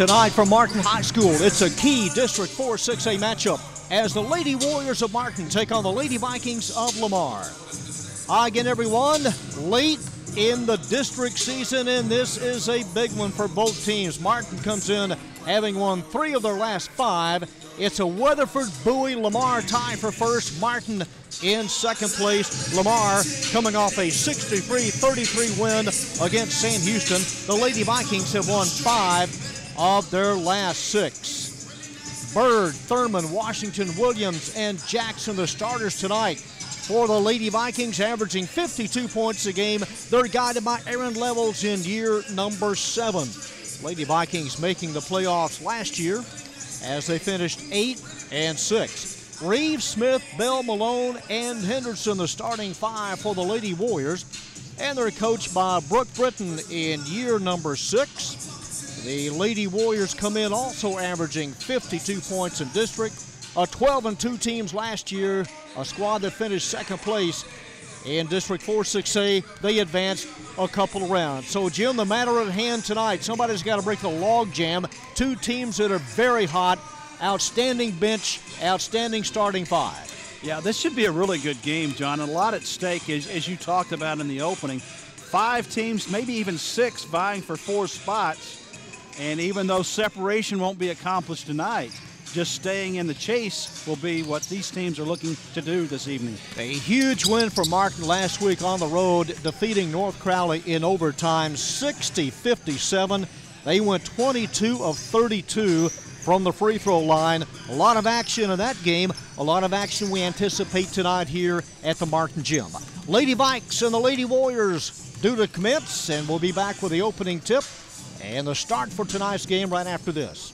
Tonight from Martin High School, it's a key District 4 6A matchup as the Lady Warriors of Martin take on the Lady Vikings of Lamar. Hi again, everyone. Late in the district season, and this is a big one for both teams. Martin comes in having won 3 of their last 5. It's a Weatherford-Bowie-Lamar tie for first. Martin in second place. Lamar coming off a 63-33 win against Sam Houston. The Lady Vikings have won 5 of their last 6. Bird, Thurman, Washington, Williams, and Jackson, the starters tonight for the Lady Vikings, averaging 52 points a game. They're guided by Aaron Levels in year number 7. Lady Vikings making the playoffs last year as they finished 8-6. Reeves, Smith, Bell, Malone, and Henderson, the starting 5 for the Lady Warriors. And they're coached by Brooke Britton in year number 6. The Lady Warriors come in also averaging 52 points in district. 12-2 teams last year, a squad that finished second place in District 4 6A. They advanced a couple of rounds. So, Jim, the matter at hand tonight, somebody's got to break the log jam. 2 teams that are very hot, outstanding bench, outstanding starting 5. Yeah, this should be a really good game, John. A lot at stake, as you talked about in the opening. 5 teams, maybe even 6, vying for 4 spots. And even though separation won't be accomplished tonight, just staying in the chase will be what these teams are looking to do this evening. A huge win for Martin last week on the road, defeating North Crowley in overtime, 60-57. They went 22 of 32 from the free throw line. A lot of action in that game, a lot of action we anticipate tonight here at the Martin Gym. Lady Vikes and the Lady Warriors due to commence, and we'll be back with the opening tip and the start for tonight's game right after this.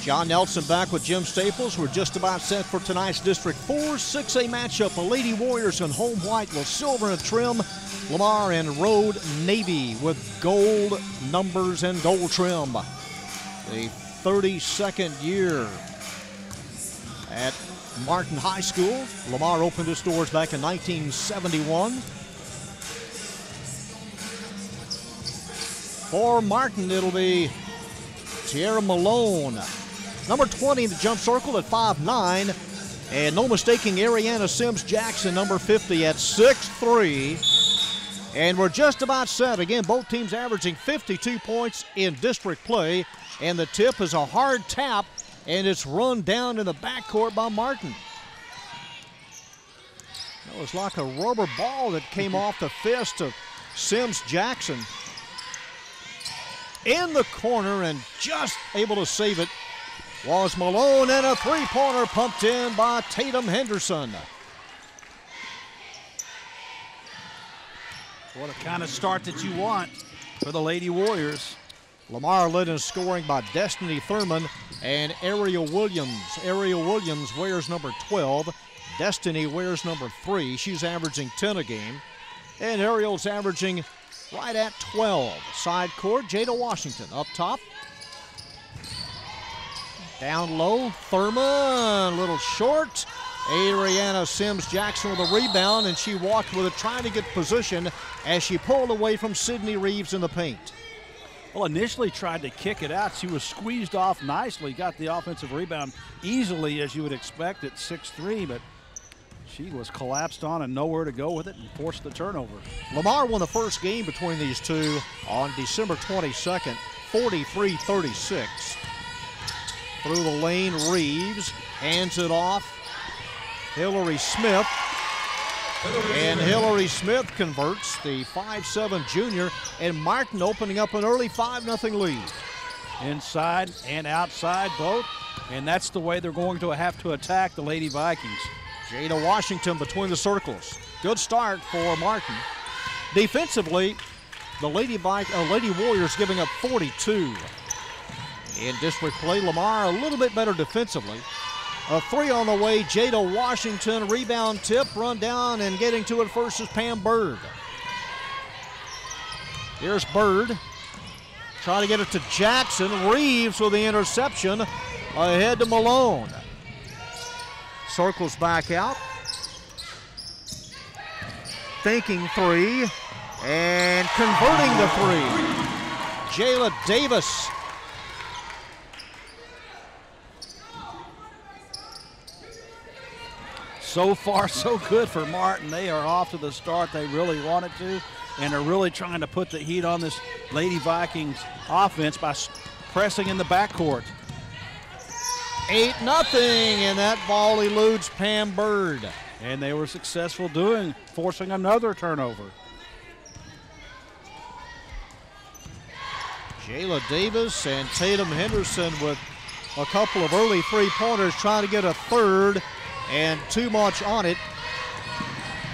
John Nelson back with Jim Staples. We're just about set for tonight's District 4 6A matchup. The Lady Warriors in home white with silver and trim. Lamar in road navy with gold numbers and gold trim. The 32nd year at Martin High School. Lamar opened its doors back in 1971. For Martin, it'll be Tierra Malone. Number 20 in the jump circle at 5'9", and no mistaking Ariana Sims Jackson, number 50 at 6'3". And we're just about set. Again, both teams averaging 52 points in district play, and the tip is a hard tap, and it's run down in the backcourt by Martin. It was like a rubber ball that came off the fist of Sims Jackson. In the corner and just able to save it was Malone, and a 3-pointer pumped in by Tatum Henderson. What a kind of start that you want for the Lady Warriors. Lamar led in scoring by Destiny Thurman and Ariel Williams. Ariel Williams wears number 12. Destiny wears number 3. She's averaging 10 a game. And Ariel's averaging right at 12. Side court, Jada Washington up top. Down low, Thurman, a little short. Ariana Sims Jackson with a rebound, and she walked with it, trying to get position as she pulled away from Sydney Reeves in the paint. Well, initially tried to kick it out. She was squeezed off nicely, got the offensive rebound easily, as you would expect at 6'3", but she was collapsed on and nowhere to go with it and forced the turnover. Lamar won the first game between these two on December 22nd, 43-36. Through the lane, Reeves hands it off. Hillary Smith. And Hillary Smith converts, the 5'7" junior, and Martin opening up an early 5-0 lead. Inside and outside both, and that's the way they're going to have to attack the Lady Vikings. Jada Washington between the circles. Good start for Martin. Defensively, the Lady Warriors giving up 42. In district play, Lamar a little bit better defensively. A 3 on the way, Jada Washington, rebound tip, run down, and getting to it first is Pam Bird. Here's Bird. Try to get it to Jackson. Reeves with the interception. Ahead to Malone. Circles back out. Thinking 3. And converting the 3. Jayla Davis. So far, so good for Martin. They are off to the start they really wanted to, and are really trying to put the heat on this Lady Vikings offense by pressing in the backcourt. 8-0, and that ball eludes Pam Bird. And they were successful forcing another turnover. Jayla Davis and Tatum Henderson with a couple of early three-pointers, trying to get a third, and too much on it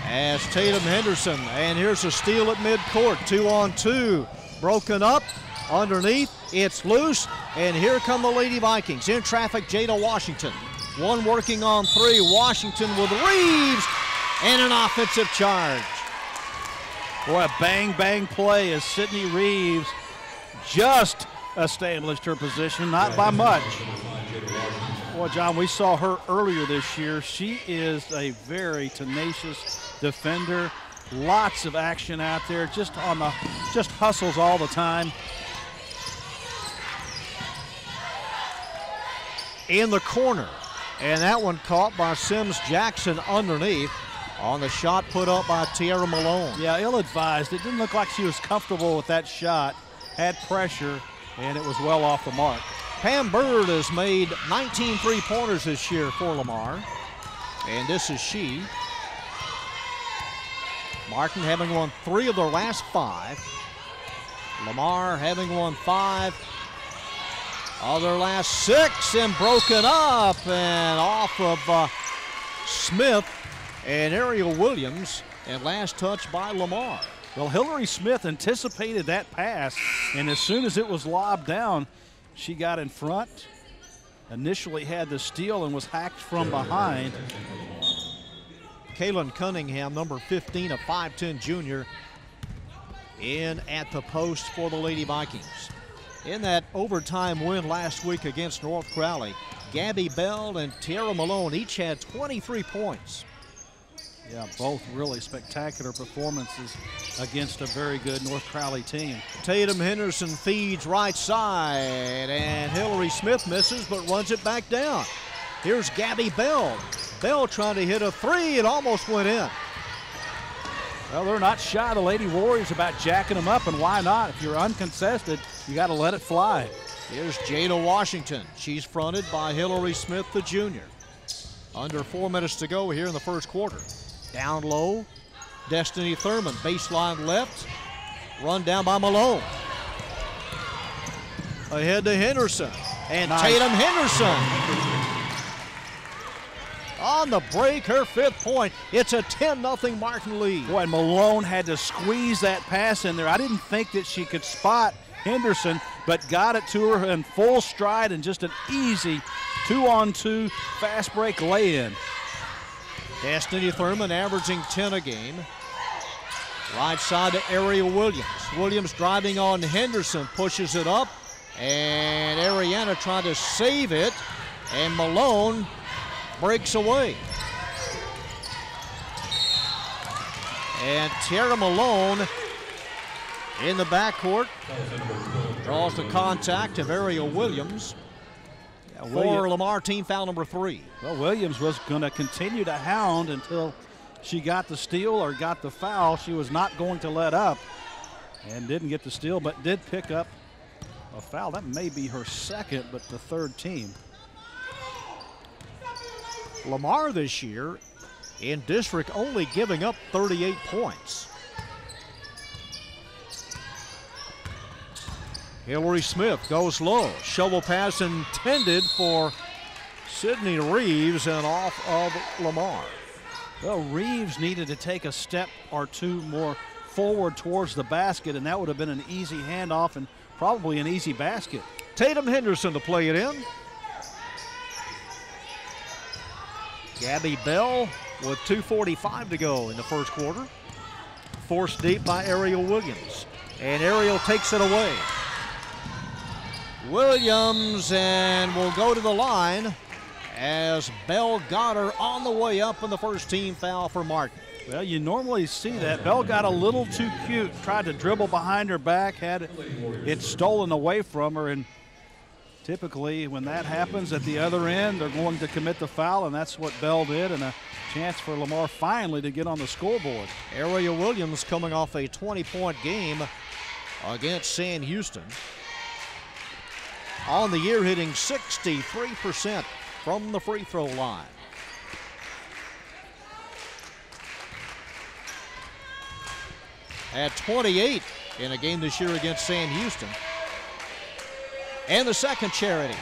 as Tatum Henderson. And here's a steal at midcourt, 2-on-2, broken up underneath. It's loose, and here come the Lady Vikings. In traffic, Jada Washington. One working on three. Washington with Reeves, and an offensive charge. Boy, a bang-bang play as Sydney Reeves just established her position, not by much. Boy, John, we saw her earlier this year. She is a very tenacious defender. Lots of action out there, just hustles all the time. In the corner, and that one caught by Sims Jackson underneath on the shot put up by Tierra Malone. Yeah, ill-advised. It didn't look like she was comfortable with that shot. Had pressure, and it was well off the mark. Pam Bird has made 19 three-pointers this year for Lamar, and this is she. Martin having won 3 of their last 5. Lamar having won 5 of their last 6, and broken up and off of Smith and Ariel Williams, and last touch by Lamar. Well, Hillary Smith anticipated that pass, and as soon as it was lobbed down, she got in front, initially had the steal, and was hacked from behind. Kaylin Cunningham, number 15, a 5'10 junior, in at the post for the Lady Vikings. In that overtime win last week against North Crowley, Gabby Bell and Tierra Malone each had 23 points. Yeah, both really spectacular performances against a very good North Crowley team. Tatum Henderson feeds right side, and Hillary Smith misses but runs it back down. Here's Gabby Bell. Bell trying to hit a 3, it almost went in. Well, they're not shy, the Lady Warriors, about jacking them up, and why not? If you're uncontested, you got to let it fly. Here's Jada Washington. She's fronted by Hillary Smith, the junior. Under 4 minutes to go here in the first quarter. Down low, Destiny Thurman, baseline left, run down by Malone. Ahead to Henderson, and nice. Tatum Henderson. On the break, her 5th point. It's a 10-0 Martin lead. Boy, and Malone had to squeeze that pass in there. I didn't think that she could spot Henderson, but got it to her in full stride and just an easy 2-on-2 fast break lay-in. Destiny Thurman averaging 10 a game. Right side to Ariel Williams. Williams driving on Henderson, pushes it up, and Ariana trying to save it, and Malone breaks away. And Tierra Malone in the backcourt draws the contact of Ariel Williams. For Lamar, team foul number 3. Well, Williams was going to continue to hound until she got the steal or got the foul. She was not going to let up and didn't get the steal, but did pick up a foul. That may be her 2nd, but the 3rd team. Lamar this year in district only giving up 38 points. Hillary Smith goes low. Shovel pass intended for Sydney Reeves and off of Lamar. Well, Reeves needed to take a step or 2 more forward towards the basket, and that would have been an easy handoff and probably an easy basket. Tatum Henderson to play it in. Gabby Bell with 2:45 to go in the first quarter. Forced deep by Ariel Williams. And Ariel takes it away. Williams, and will go to the line as Bell got her on the way up in the first team foul for Martin. Well, you normally see that. Bell got a little too cute, tried to dribble behind her back, had it stolen away from her, and typically when that happens at the other end, they're going to commit the foul, and that's what Bell did, and a chance for Lamar finally to get on the scoreboard. Aria Williams coming off a 20-point game against Sam Houston. On the year, hitting 63% from the free throw line. At 28 in a game this year against Sam Houston. And the second charity.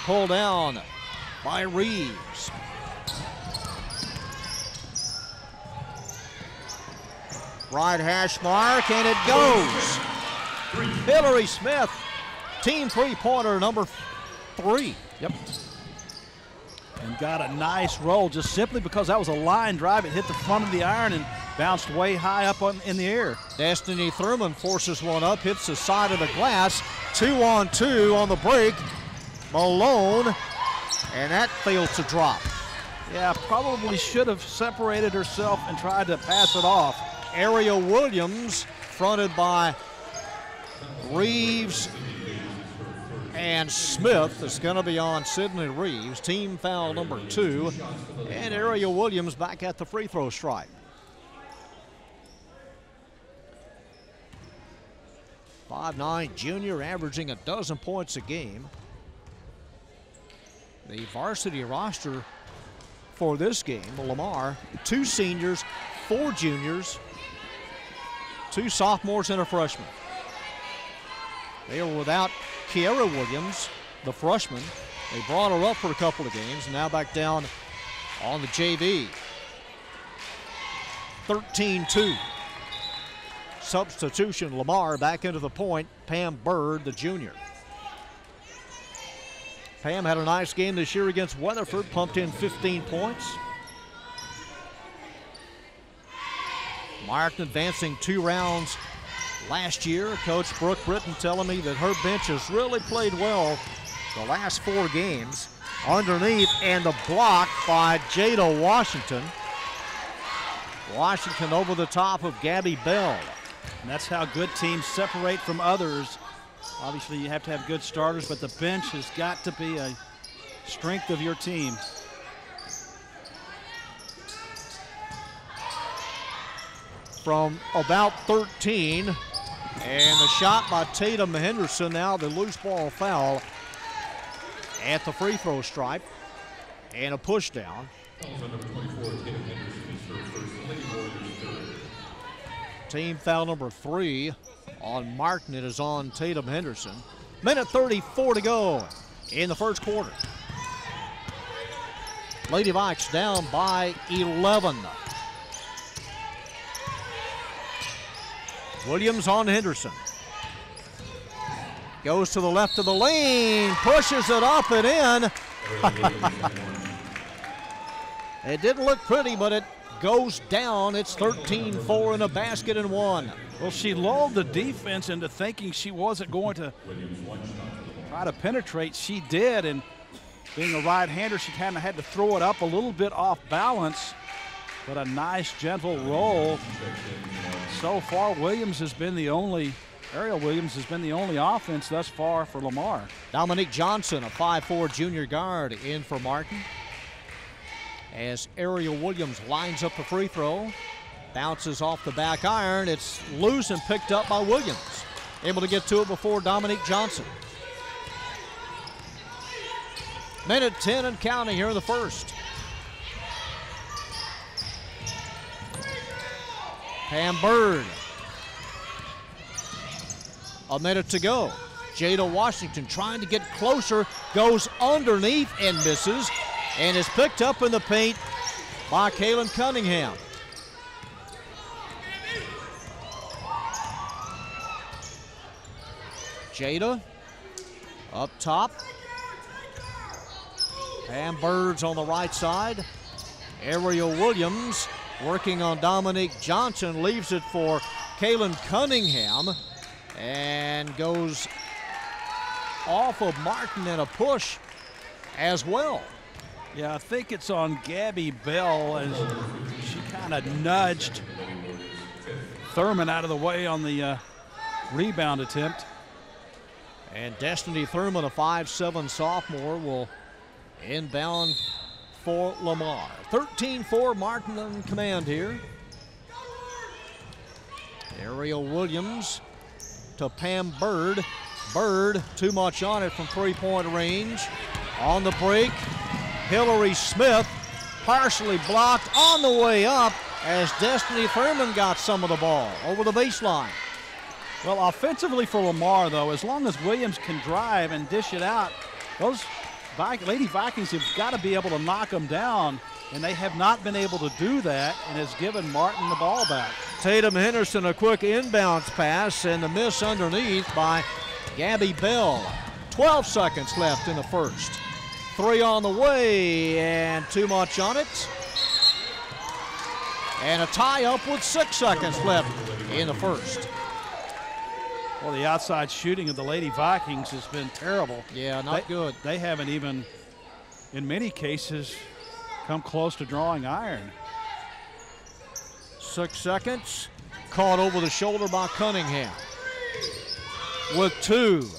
Pulled down by Reeves. Right hash mark, and it goes. Hillary Smith, team three-pointer number 3. Yep. And got a nice roll just simply because that was a line drive. It hit the front of the iron and bounced way high up in the air. Destiny Thurman forces one up, hits the side of the glass. 2-on-2 on the break. Malone, and that failed to drop. Yeah, probably should have separated herself and tried to pass it off. Aria Williams, fronted by Reeves and Smith, is going to be on Sydney Reeves. Team foul number 2. And Aria Williams back at the free throw stripe. 5'9" junior, averaging a dozen points a game. The varsity roster for this game, Lamar, 2 seniors, 4 juniors, 2 sophomores, and a freshman. They are without Kiara Williams, the freshman. They brought her up for a couple of games, and now back down on the JV. 13-2. Substitution, Lamar back into the point. Pam Bird, the junior. Pam had a nice game this year against Weatherford, pumped in 15 points. Martin advancing 2 rounds last year. Coach Brooke Britton telling me that her bench has really played well the last 4 games. Underneath, and the block by Jada Washington. Washington over the top of Gabby Bell. And that's how good teams separate from others. Obviously, you have to have good starters, but the bench has got to be a strength of your team. From about 13, and the shot by Tatum Henderson, now the loose ball foul at the free throw stripe, and a push down. Team foul number 3 on Martin. It is on Tatum Henderson. Minute 34 to go in the first quarter. Lady Vikes down by 11. Williams on Henderson. Goes to the left of the lane, pushes it up and in. It didn't look pretty, but it goes down. It's 13-4 in a basket and 1. Well, she lulled the defense into thinking she wasn't going to try to penetrate. She did, and being a right-hander, she kind of had to throw it up a little bit off balance, but a nice, gentle roll. So far, Williams has been the only, Ariel Williams has been the only offense thus far for Lamar. Dominique Johnson, a 5'4" junior guard, in for Martin. As Ariel Williams lines up the free throw, bounces off the back iron. It's loose and picked up by Williams. Able to get to it before Dominique Johnson. Minute 10 and counting here in the first. Pam Bird. A minute to go. Jada Washington trying to get closer, goes underneath and misses, and is picked up in the paint by Kaylin Cunningham. Jada up top. Pam Bird's on the right side. Ariel Williams working on Dominique Johnson, leaves it for Kaylin Cunningham, and goes off of Martin, and a push as well. Yeah, I think it's on Gabby Bell as she kind of nudged Thurman out of the way on the rebound attempt. And Destiny Thurman, a 5'7" sophomore, will inbound for Lamar. 13-4, Martin in command here. Ariel Williams to Pam Bird. Bird, too much on it from three-point range. On the break, Hillary Smith partially blocked on the way up as Destiny Thurman got some of the ball over the baseline. Well, offensively for Lamar, though, as long as Williams can drive and dish it out, those Lady Vikings have got to be able to knock them down, and they have not been able to do that, and has given Martin the ball back. Tatum Henderson, a quick inbounds pass, and the miss underneath by Gabby Bell. 12 seconds left in the first. 3 on the way, and too much on it. And a tie-up with 6 seconds left in the first. Well, the outside shooting of the Lady Vikings has been terrible. Yeah, not good. They haven't even, in many cases, come close to drawing iron. 6 seconds. Caught over the shoulder by Cunningham. With 2.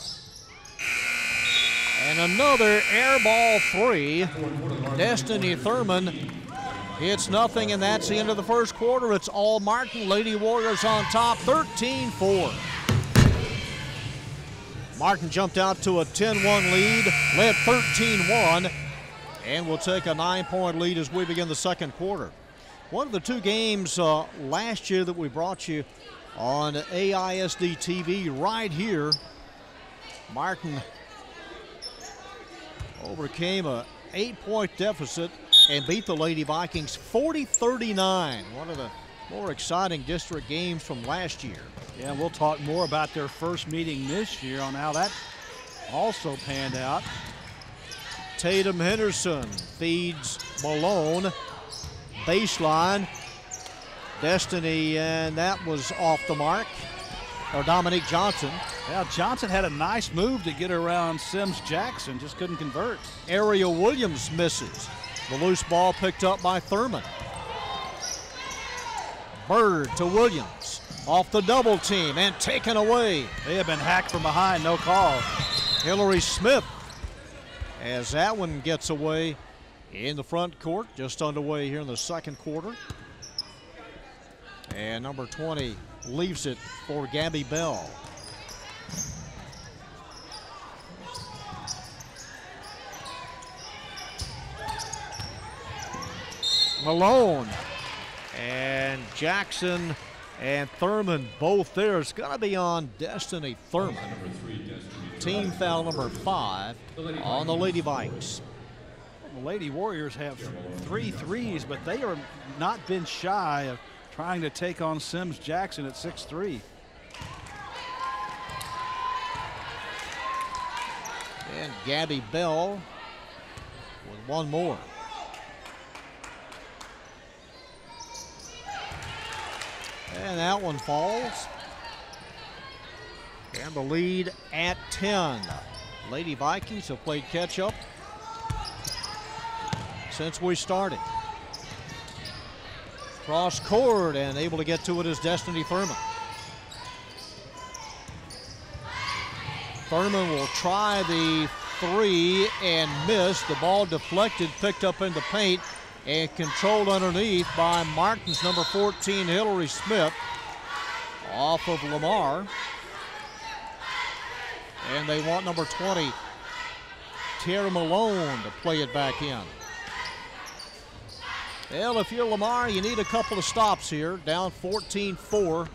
And another air ball 3. Destiny Thurman hits nothing, and that's the end of the first quarter. It's all Martin. Lady Warriors on top, 13-4. Martin jumped out to a 10-1 lead, led 13-1, and will take a 9-point lead as we begin the second quarter. One of the 2 games last year that we brought you on AISD TV right here, Martin overcame a 8-point deficit and beat the Lady Vikings 40-39. One of the more exciting district games from last year. Yeah, we'll talk more about their first meeting this year on how that also panned out. Tatum Henderson feeds Malone. Baseline. Destiny, and that was off the mark. Or Dominique Johnson. Yeah, Johnson had a nice move to get around Sims Jackson, just couldn't convert. Ariel Williams misses. The loose ball picked up by Thurman. Bird to Williams. Off the double team and taken away. They have been hacked from behind, no call. Hillary Smith, as that one gets away in the front court, just underway here in the second quarter. And number 20 leaves it for Gabby Bell. Malone and Jackson and Thurman both there. It's going to be on Destiny Thurman. Team foul number 5 on the Lady Vikes. The Lady Warriors have 3 threes, but they are not been shy of trying to take on Sims Jackson at 6'3". And Gabby Bell with one more. And that one falls. And the lead at 10. Lady Vikings have played catch up since we started. Cross court and able to get to it is Destiny Thurman. Thurman will try the 3 and miss. The ball deflected, picked up in the paint, and controlled underneath by Martin's number 14, Hillary Smith, off of Lamar. And they want number 20, Tara Malone, to play it back in. Well, if you're Lamar, you need a couple of stops here, down 14-4.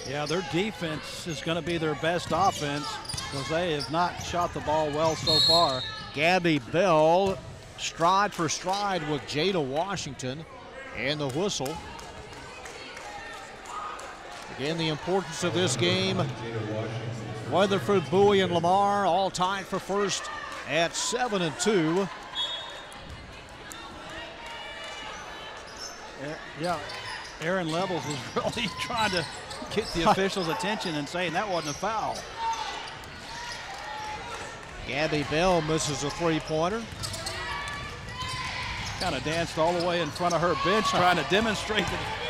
Yeah, their defense is going to be their best offense because they have not shot the ball well so far. Gabby Bell, stride for stride with Jada Washington, and the whistle. Again, the importance of this game. Weatherford, Bowie, and Lamar all tied for first at 7-2. Yeah, Aaron Levels is really trying to get the officials' attention and saying that wasn't a foul. Gabby Bell misses a three-pointer. Kind of danced all the way in front of her bench trying to demonstrate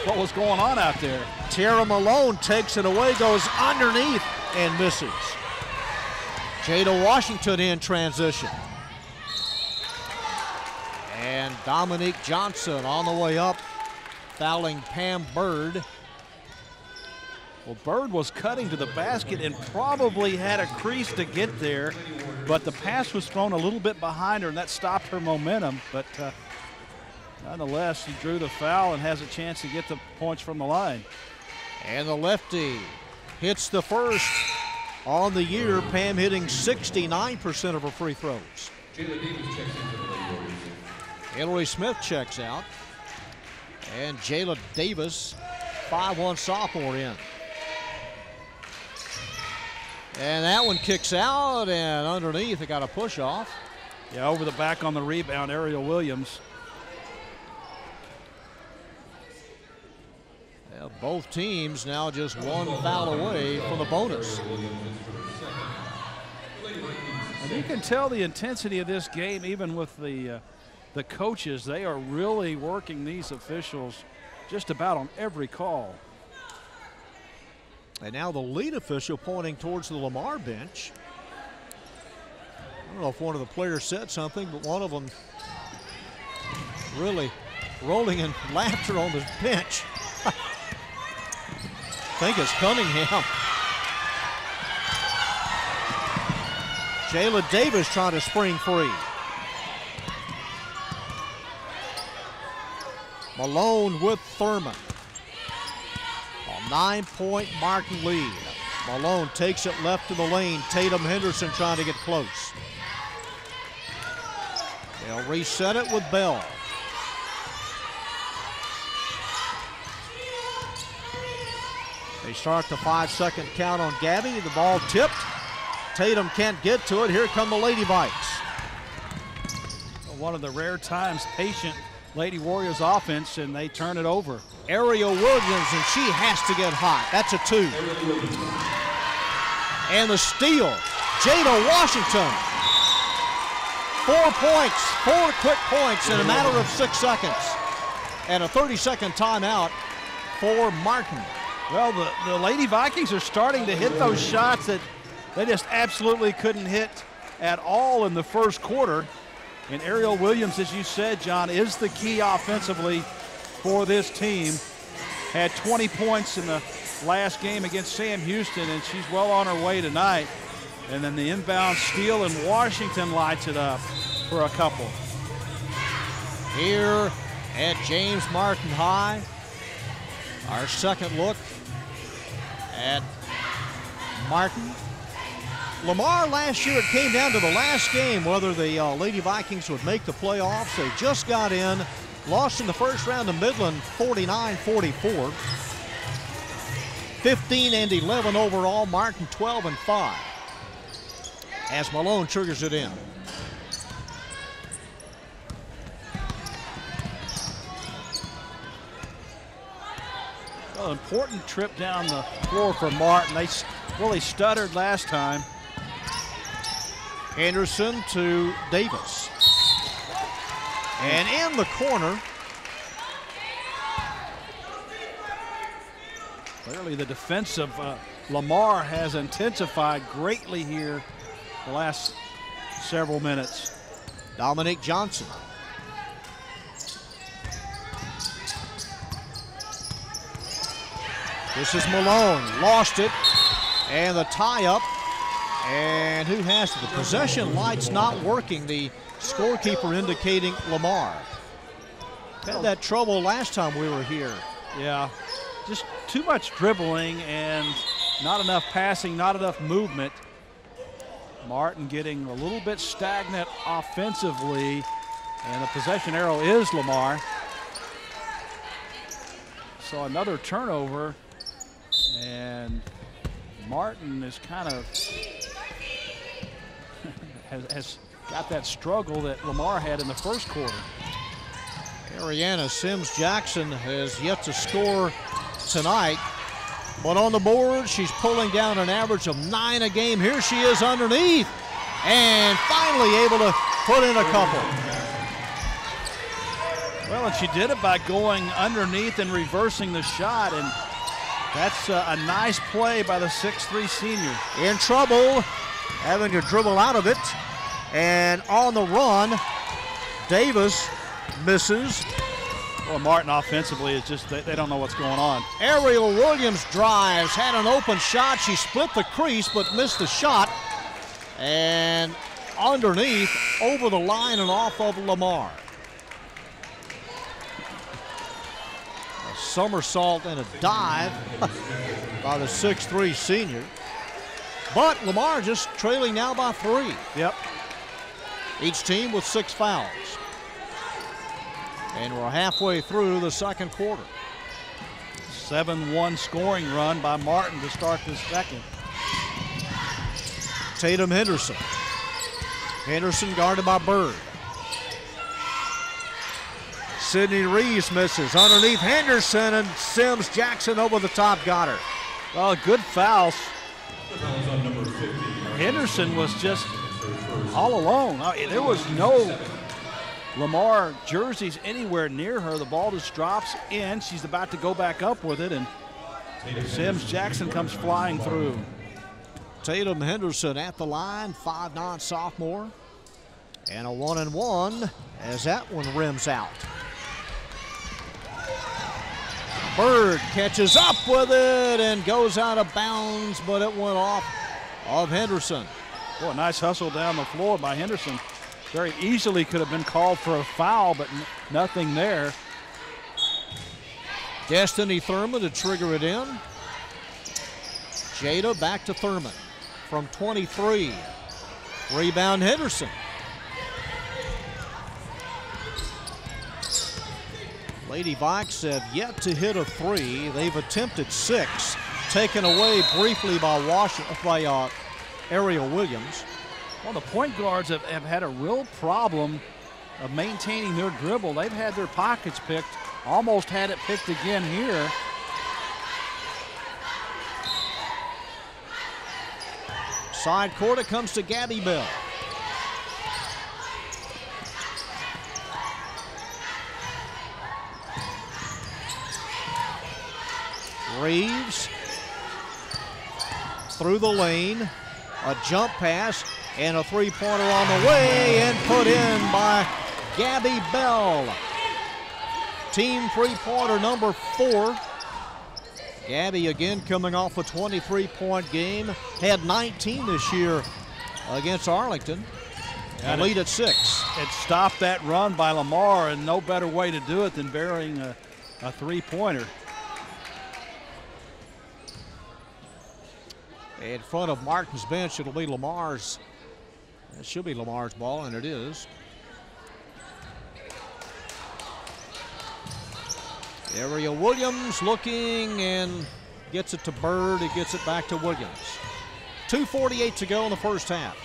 what was going on out there. Tara Malone takes it away, goes underneath and misses. Jada Washington in transition. And Dominique Johnson on the way up, fouling Pam Bird. Well, Bird was cutting to the basket and probably had a crease to get there, but the pass was thrown a little bit behind her, and that stopped her momentum. But nonetheless, she drew the foul and has a chance to get the points from the line. And the lefty hits the first on the year. Pam hitting 69% of her free throws. Hillary Smith checks out. And Jayla Davis, 5'1" sophomore in. And that one kicks out, and underneath it got a push off. Yeah, over the back on the rebound, Ariel Williams. Yeah, both teams now just one foul away from the bonus. And you can tell the intensity of this game, even with the coaches. They are really working these officials just about on every call. And now the lead official pointing towards the Lamar bench. I don't know if one of the players said something, but one of them really rolling in laughter on the bench. I think it's Cunningham. Jayla Davis trying to spring free. Malone with Thurman. A 9-point Martin lead. Malone takes it left to the lane. Tatum Henderson trying to get close. They'll reset it with Bell. They start the 5-second count on Gabby. The ball tipped. Tatum can't get to it. Here come the Lady Vikes. One of the rare times patient Lady Warriors offense, and they turn it over. Ariel Williams, and she has to get hot. That's a 2. And the steal, Jada Washington. 4 points, 4 quick points in a matter of 6 seconds. And a 30-second timeout for Martin. Well, the Lady Vikings are starting to hit those shots that they just absolutely couldn't hit at all in the first quarter. And Ariel Williams, as you said, John, is the key offensively for this team. Had 20 points in the last game against Sam Houston, and she's well on her way tonight. And then the inbound steal, and Washington lights it up for a couple. Here at James Martin High, our second look at Martin. Lamar last year, it came down to the last game whether the Lady Vikings would make the playoffs. They just got in, lost in the first round to Midland 49-44. 15-11 overall, Martin 12-5. As Malone triggers it in. Well, important trip down the floor for Martin. They really stuttered last time. Anderson to Davis. And in the corner. Clearly the defense of Lamar has intensified greatly here the last several minutes. Dominique Johnson. This is Malone, lost it, and the tie-up. And who has it? The possession light's not working. The scorekeeper indicating Lamar. Had that trouble last time we were here. Yeah, just too much dribbling and not enough passing, not enough movement. Martin getting a little bit stagnant offensively, and the possession arrow is Lamar. So another turnover, and Martin is kind of has got that struggle that Lamar had in the first quarter. Ariana Sims-Jackson has yet to score tonight, but on the board, she's pulling down an average of 9 a game. Here she is underneath. and finally able to put in a couple. Well, and she did it by going underneath and reversing the shot, and that's a nice play by the 6'3" senior. In trouble, having to dribble out of it, and on the run, Davis misses. Well, Martin offensively is just, they don't know what's going on. Ariel Williams drives, had an open shot. She split the crease but missed the shot. And underneath, over the line and off of Lamar. A somersault and a dive by the 6'3" senior. But Lamar just trailing now by 3. Yep. Each team with 6 fouls. And we're halfway through the second quarter. 7-1 scoring run by Martin to start this second. Tatum Henderson. Henderson guarded by Bird. Sydney Reeves misses. Underneath Henderson, and Sims Jackson over the top got her. Well, good fouls. Henderson was just all alone. There was no Lamar jerseys anywhere near her. The ball just drops in. She's about to go back up with it, and Sims Jackson comes flying through. Tatum Henderson at the line, 5'9" sophomore. And a 1-and-1 as that one rims out. Bird catches up with it and goes out of bounds, but it went off of Henderson. Boy, nice hustle down the floor by Henderson. Very easily could have been called for a foul, but nothing there. Destiny Thurman to trigger it in. Jada back to Thurman from 23. Rebound Henderson. Lady Vikes have yet to hit a 3. They've attempted 6, taken away briefly by Ariel Williams. Well, the point guards have had a real problem of maintaining their dribble. They've had their pockets picked, almost had it picked again here. Side court, it comes to Gabby Bell. Reeves through the lane, a jump pass, and a three-pointer on the way, and put in by Gabby Bell. Team three-pointer number 4. Gabby again coming off a 23-point game. Had 19 this year against Arlington. And lead at 6. It stopped that run by Lamar, and no better way to do it than burying a three-pointer. In front of Martin's bench, it'll be Lamar's. It should be Lamar's ball, and it is. Ariel Williams looking and gets it to Bird. It gets it back to Williams. 2:48 to go in the first half.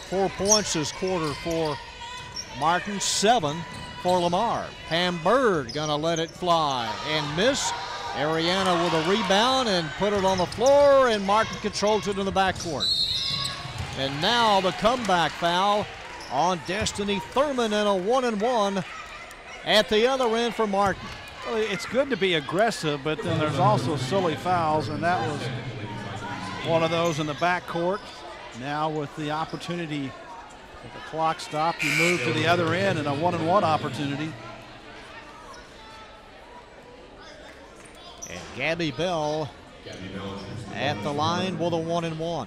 4 points this quarter for Martin, 7 for Lamar. Pam Bird gonna let it fly and miss. Ariana with a rebound and put it on the floor, and Martin controls it in the backcourt. And now the comeback foul on Destiny Thurman, and a 1-and-1 at the other end for Martin. Well, it's good to be aggressive, but then there's also silly fouls, and that was one of those in the backcourt. Now with the opportunity, with the clock stopped, you move to the other end, and a 1-and-1 opportunity. And Gabby Bell at the line with a 1-and-1.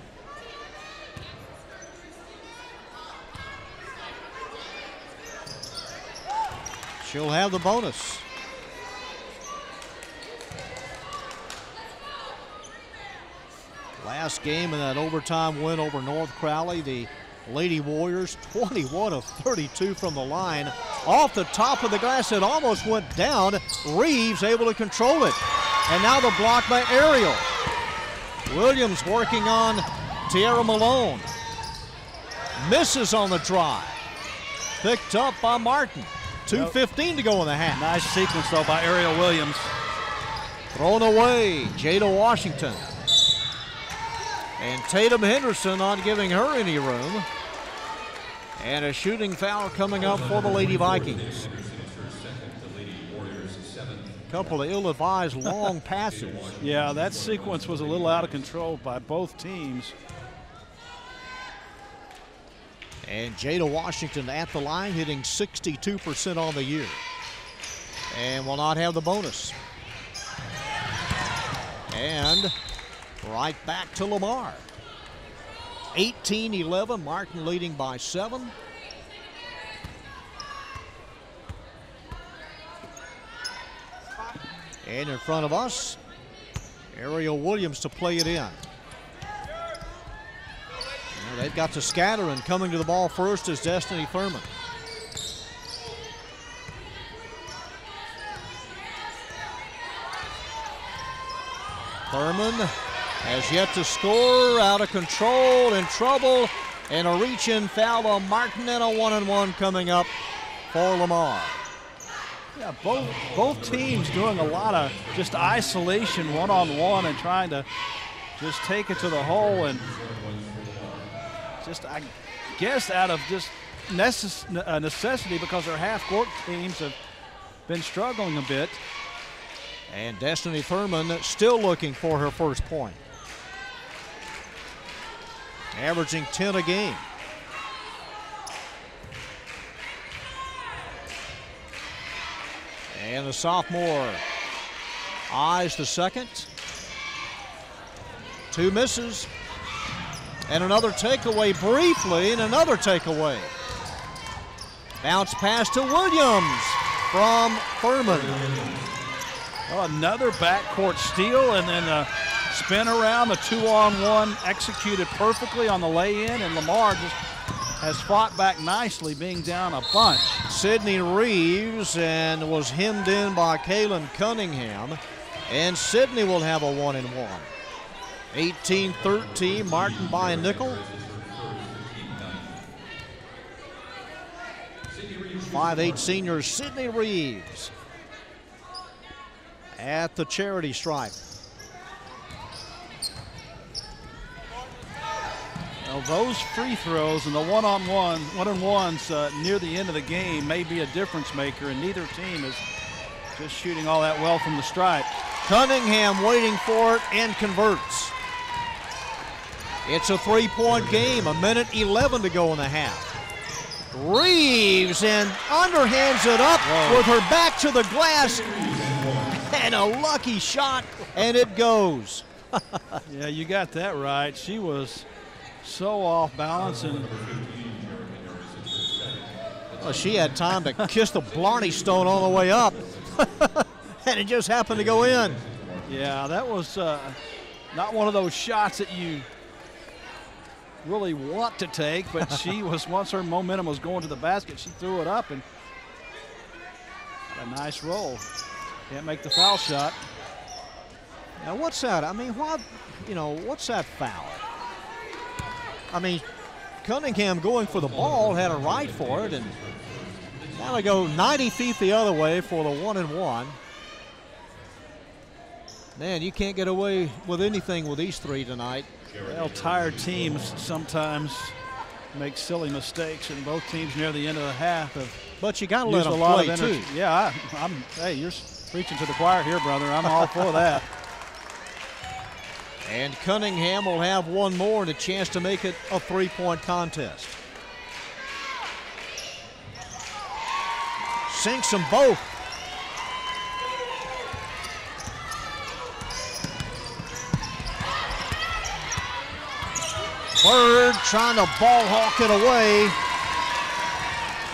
She'll have the bonus. Last game in that overtime win over North Crowley, the Lady Warriors 21 of 32 from the line. Off the top of the glass, it almost went down. Reeves able to control it. And now the block by Ariel. Williams working on Tierra Malone. Misses on the drive. Picked up by Martin. 2:15 to go in the half. Nice sequence, though, by Ariel Williams. Thrown away, Jada Washington. And Tatum Henderson not giving her any room. And a shooting foul coming up for the Lady Vikings. Couple of ill-advised long passes. Yeah, that sequence was a little out of control by both teams. And Jada Washington at the line, hitting 62% on the year. And will not have the bonus. And right back to Lamar. 18-11, Martin leading by 7. And in front of us, Ariel Williams to play it in. Now they've got to scatter, and coming to the ball first is Destiny Thurman. Thurman has yet to score, out of control, in trouble, and a reach-in foul on Martin, and a 1-and-1 coming up for Lamar. Yeah, both teams doing a lot of just isolation one-on-one and trying to just take it to the hole, and just, I guess, out of just necessity, because our half-court teams have been struggling a bit. And Destiny Thurman still looking for her first point. Averaging 10 a game. And the sophomore eyes the second. 2 misses. And another takeaway briefly, and another takeaway. Bounce pass to Williams from Thurman. Oh, another backcourt steal, and then a spin around, the 2-on-1 executed perfectly on the lay-in, and Lamar just has fought back nicely, being down a bunch. Sydney Reeves and was hemmed in by Kaylin Cunningham, and Sydney will have a 1-and-1. 18-13, Martin by a nickel. 5'8" senior Sydney Reeves at the charity stripe. Well, those free throws and the one-on-ones near the end of the game may be a difference maker, and neither team is just shooting all that well from the stripe. Cunningham waiting for it and converts. It's a 3-point game, 1:11 to go in the half. Reeves and underhands it up with her back to the glass, and a lucky shot, and it goes. Yeah, you got that right. She was so off balance, and well, she had time to kiss the Blarney Stone on the way up, and it just happened to go in. Yeah, that was not one of those shots that you really want to take, but she was, once her momentum was going to the basket, she threw it up and got a nice roll. Can't make the foul shot. Now what's that? I mean, what's that foul? I mean, Cunningham going for the ball, had a right for it, and now they go 90 feet the other way for the 1-and-1. Man, you can't get away with anything with these three tonight. Well, tired teams sometimes make silly mistakes, and both teams near the end of the half have But you got to let them a lot play of energy. too. Yeah, hey, you're preaching to the choir here, brother. I'm all for that. And Cunningham will have one more and a chance to make it a 3-point contest. Sinks them both. Bird trying to ball hawk it away.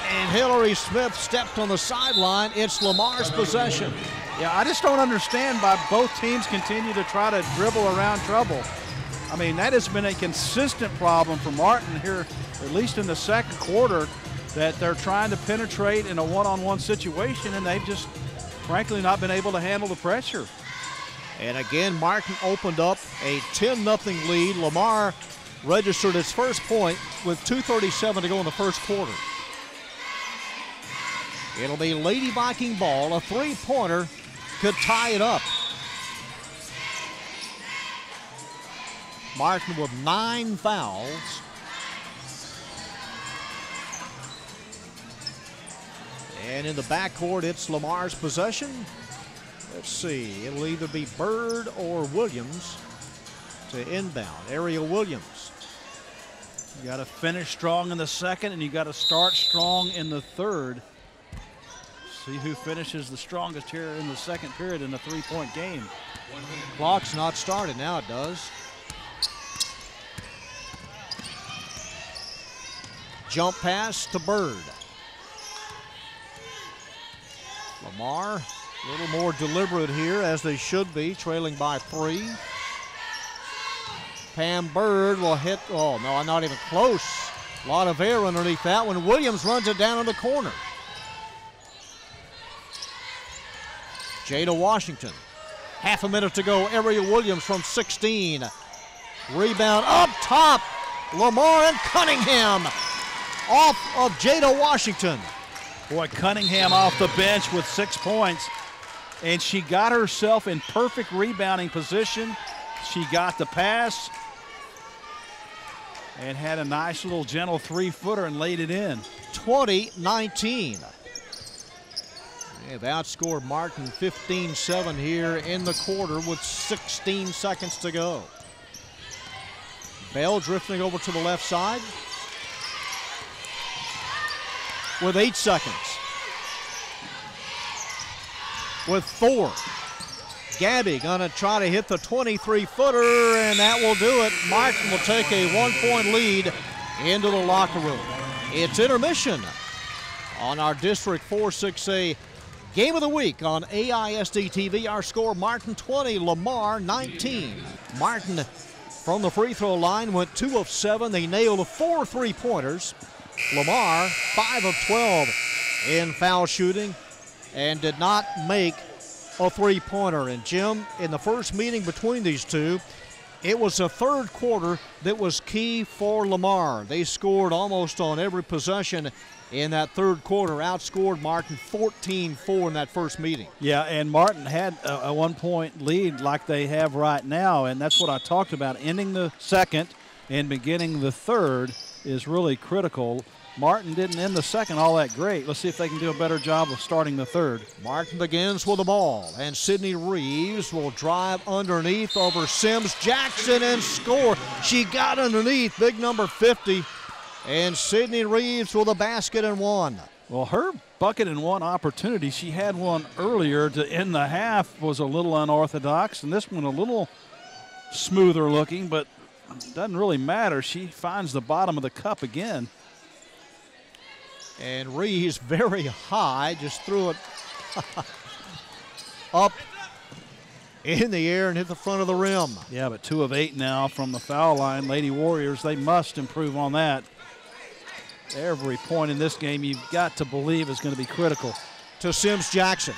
And Hillary Smith stepped on the sideline. It's Lamar's possession. Yeah, I just don't understand why both teams continue to try to dribble around trouble. I mean, that has been a consistent problem for Martin here, at least in the second quarter, that they're trying to penetrate in a one-on-one situation, and they've just, frankly, not been able to handle the pressure. And again, Martin opened up a 10-0 lead. Lamar registered its first point with 2:37 to go in the first quarter. It'll be Lady Viking ball. A 3-pointer could tie it up. Martin with 9 fouls. And in the backcourt, it's Lamar's possession. Let's see, it'll either be Bird or Williams to inbound. Ariel Williams. You got to finish strong in the second, and you got to start strong in the third. See who finishes the strongest here in the second period in a three-point game. Clock's not started. Now it does. Jump pass to Bird. Lamar a little more deliberate here, as they should be, trailing by 3. Pam Bird will hit, oh no, not even close. A lot of air underneath that one. Williams runs it down in the corner. Jada Washington. Half a minute to go. Ariel Williams from 16. Rebound up top. Lamar and Cunningham off of Jada Washington. Boy, Cunningham off the bench with 6 points. And she got herself in perfect rebounding position. She got the pass and had a nice little gentle 3-footer and laid it in. 20-19. They've outscored Martin 15-7 here in the quarter with 16 seconds to go. Bell drifting over to the left side with 8 seconds. With 4. Gabby gonna try to hit the 23-footer, and that will do it. Martin will take a 1-point lead into the locker room. It's intermission on our District 4-6A Game of the Week on AISD TV. Our score, Martin 20, Lamar 19. Martin from the free throw line went 2 of 7. They nailed 4 3-pointers. Lamar 5 of 12 in foul shooting and did not make a 3-pointer. And Jim, in the first meeting between these two, it was the third quarter that was key for Lamar. They scored almost on every possession in that third quarter, outscored Martin 14-4 in that first meeting. Yeah, and Martin had a 1-point lead like they have right now, and that's what I talked about. Ending the second and beginning the third is really critical. Martin didn't end the second all that great. Let's see if they can do a better job of starting the third. Martin begins with the ball, and Sydney Reeves will drive underneath over Sims Jackson and score. She got underneath, big number 50, and Sydney Reeves with a basket and 1. Well, her bucket and 1 opportunity, she had one earlier to end the half, was a little unorthodox, and this one a little smoother looking, but doesn't really matter. She finds the bottom of the cup again. And Reeves very high, just threw it up in the air and hit the front of the rim. Yeah, but 2 of 8 now from the foul line. Lady Warriors, they must improve on that. Every point in this game you've got to believe is going to be critical. To Sims Jackson.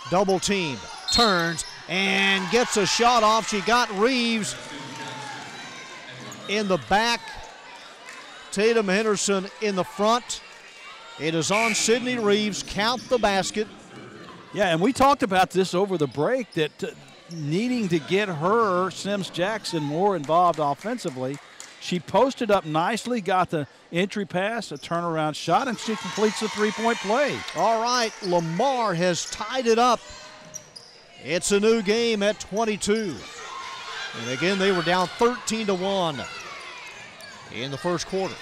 Double teamed, turns, and gets a shot off. She got Reeves in the back. Tatum Henderson in the front. It is on Sydney Reeves. Count the basket. Yeah, and we talked about this over the break, that needing to get her, Sims Jackson, more involved offensively. She posted up nicely, got the entry pass, a turnaround shot, and she completes the 3-point play. All right, Lamar has tied it up. It's a new game at 22. And again, they were down 13-1 in the first quarter.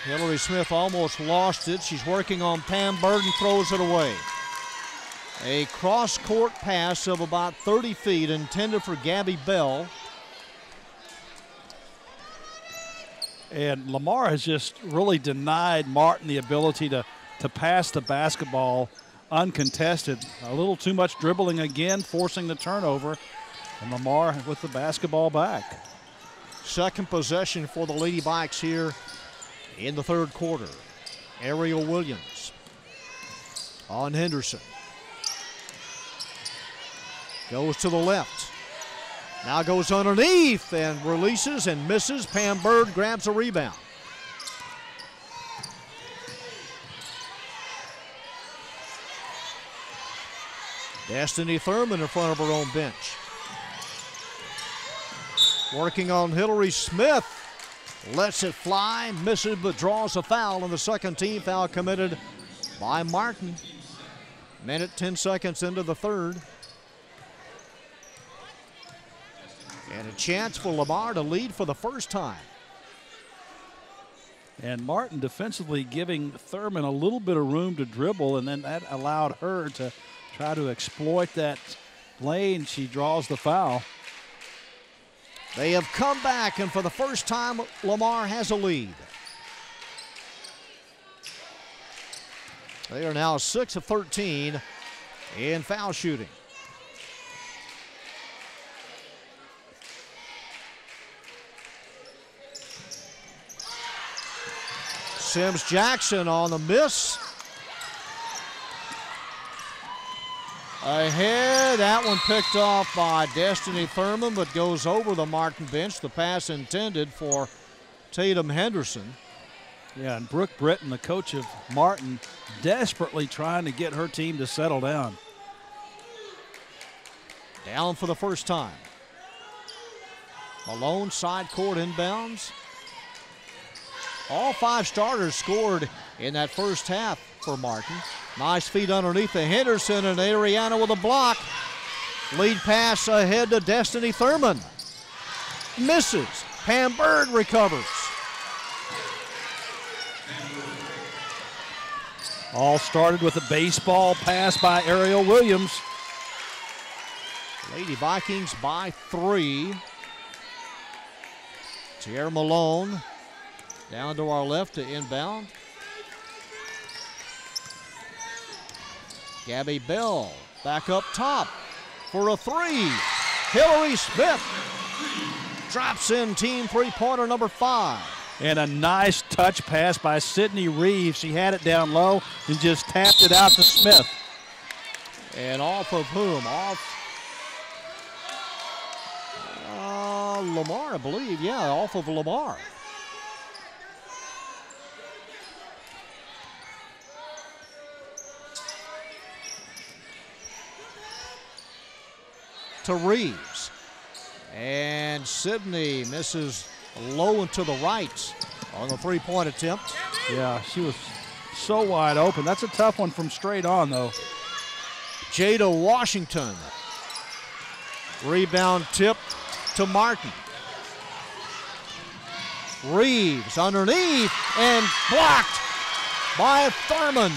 Hillary Smith almost lost it. She's working on Pam Bird and throws it away. A cross-court pass of about 30 feet intended for Gabby Bell. And Lamar has just really denied Martin the ability to pass the basketball uncontested. A little too much dribbling again, forcing the turnover. And Lamar with the basketball back. Second possession for the Lady Bikes here in the third quarter. Ariel Williams on Henderson. Goes to the left. Now goes underneath and releases and misses. Pam Bird grabs a rebound. Destiny Thurman in front of her own bench. Working on Hillary Smith. Lets it fly, misses but draws a foul, and the second team foul committed by Martin. Minute 10 seconds into the third. And a chance for Lamar to lead for the first time. And Martin defensively giving Thurman a little bit of room to dribble, and then that allowed her to try to exploit that lane. She draws the foul. They have come back, and for the first time, Lamar has a lead. They are now 6 of 13 in foul shooting. Sims Jackson on the miss. Ahead, that one picked off by Destiny Thurman, but goes over the Martin bench. The pass intended for Tatum Henderson. Yeah, and Brooke Britton, the coach of Martin, desperately trying to get her team to settle down. Down for the first time. Malone side court inbounds. All 5 starters scored in that first half for Martin. Nice feed underneath to Henderson, and Ariana with a block. Lead pass ahead to Destiny Thurman. Misses. Pam Bird recovers. All started with a baseball pass by Ariel Williams. Lady Vikings by 3. Tierra Malone down to our left to inbound. Gabby Bell back up top for a 3. Hillary Smith drops in team three-pointer number 5. And a nice touch pass by Sydney Reeves. She had it down low and just tapped it out to Smith. And off of whom? Off Lamar, I believe. Yeah, off of Lamar. To Reeves. And Sydney misses low and to the right on the three-point attempt. Yeah, she was so wide open. That's a tough one from straight on, though. Jada Washington. Rebound tip to Martin. Reeves underneath and blocked by Thurman.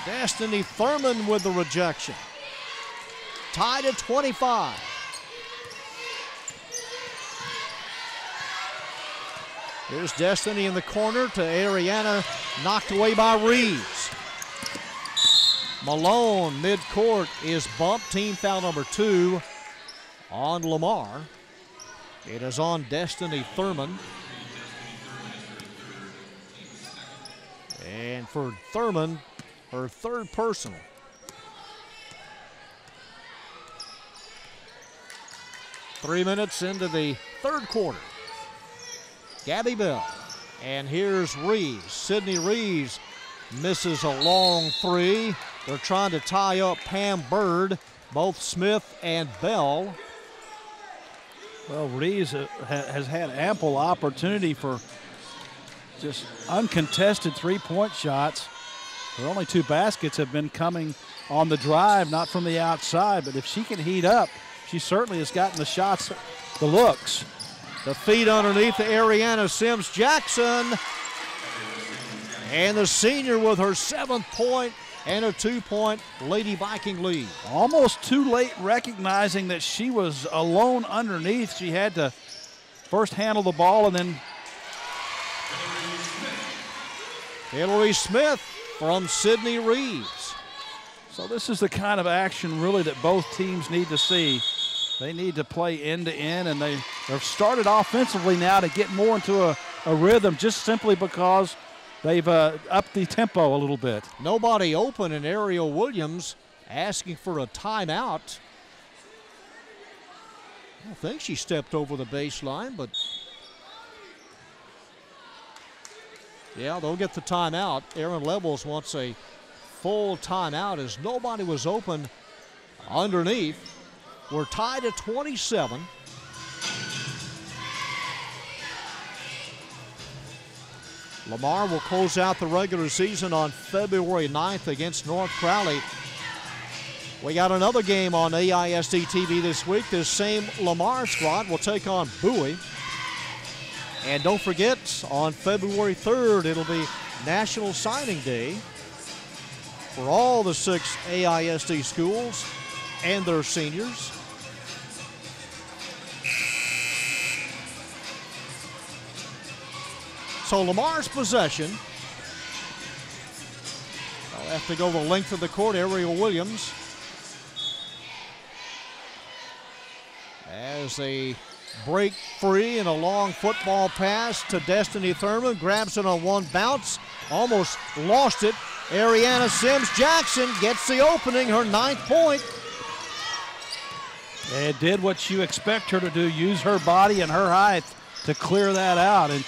Destiny Thurman with the rejection. Tied at 25. Here's Destiny in the corner to Ariana, knocked away by Reeves. Malone midcourt is bumped. Team foul number 2 on Lamar. It is on Destiny Thurman. And for Thurman, her third personal. Three minutes into the third quarter. Gabby Bell. And here's Reeves. Sydney Reeves misses a long 3. They're trying to tie up Pam Bird, both Smith and Bell. Well, Reeves has had ample opportunity for just uncontested three-point shots. Her only 2 baskets have been coming on the drive, not from the outside. But if she can heat up, she certainly has gotten the shots, the looks. The feed underneath to Ariana Sims Jackson. And the senior with her 7th point and a 2-point Lady Viking lead. Almost too late recognizing that she was alone underneath. She had to first handle the ball and then. Hillary Smith from Sydney Reeves. So this is the kind of action really that both teams need to see. They need to play end-to-end, and they've started offensively now to get more into a rhythm just simply because they've upped the tempo a little bit. Nobody open, and Ariel Williams asking for a timeout. I don't think she stepped over the baseline, but yeah, they'll get the timeout. Aaron Levels wants a full timeout as nobody was open underneath. We're tied at 27. Lamar will close out the regular season on February 9th against North Crowley. We got another game on AISD TV this week. This same Lamar squad will take on Bowie. And don't forget, on February 3rd, it'll be National Signing Day for all the 6 AISD schools and their seniors. So Lamar's possession. They'll have to go the length of the court. Ariel Williams, as they break free in a long football pass to Destiny Thurman, grabs it on one bounce, almost lost it. Ariana Sims Jackson gets the opening, her 9th point. It did what you expect her to do, use her body and her height to clear that out, and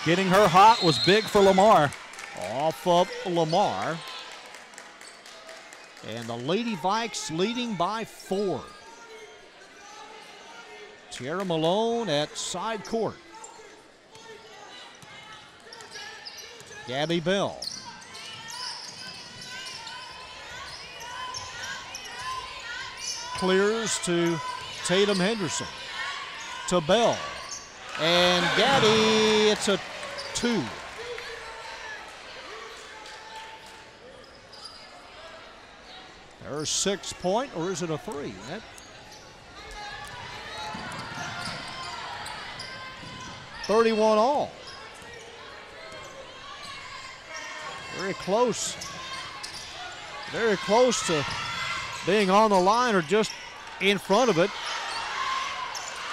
getting her hot was big for Lamar. Off of Lamar. And the Lady Vikes leading by 4. Tierra Malone at side court. Gabby Bell. Clears to Tatum Henderson. To Bell. And Gabby, it's a 2. Her 6th point, or is it a 3? 31 all. Very close. Very close to being on the line or just in front of it.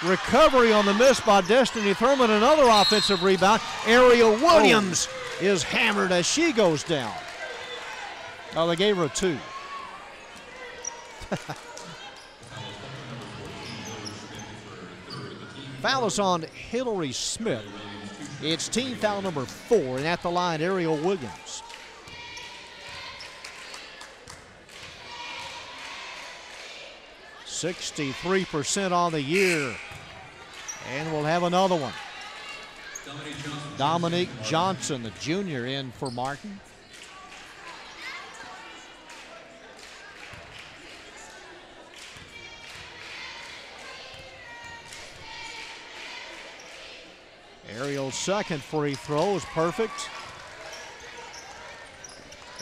Recovery on the miss by Destiny Thurman. Another offensive rebound. Ariel Williams is hammered as she goes down. Oh, they gave her a 2. Foul is on Hillary Smith. It's team foul number 4, and at the line, Ariel Williams. .63% on the year. And we'll have another one. Dominique Johnson, the junior, in for Martin. Ariel's second free throw is perfect.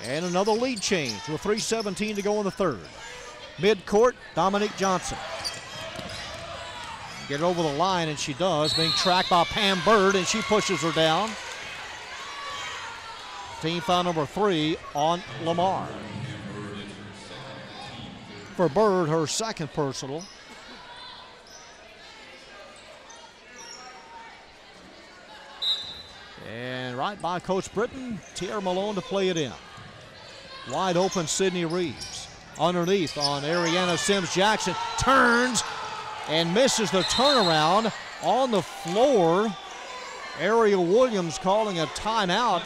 And another lead change with 3:17 to go in the third. Mid-court, Dominique Johnson. Get it over the line, and she does, being tracked by Pam Bird, and she pushes her down. Team foul number 3 on Lamar. For Bird, her second personal. And right by Coach Britton, Tierra Malone to play it in. Wide open, Sydney Reeves. Underneath on Ariana Sims Jackson. Turns and misses the turnaround on the floor. Ariel Williams calling a timeout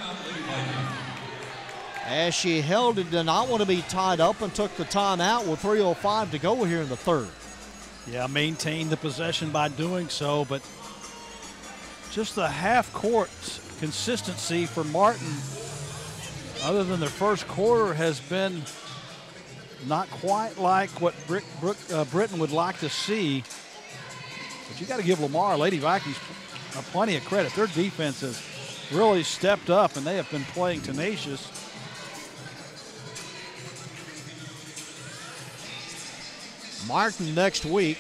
as she held it, did not want to be tied up, and took the timeout with 3:05 to go here in the third. Yeah, maintained the possession by doing so, but just the half-court consistency for Martin, other than the first quarter, has been not quite like what Britton would like to see. But you got to give Lamar, Lady Vikings, plenty of credit. Their defense has really stepped up, and they have been playing tenacious. Martin next week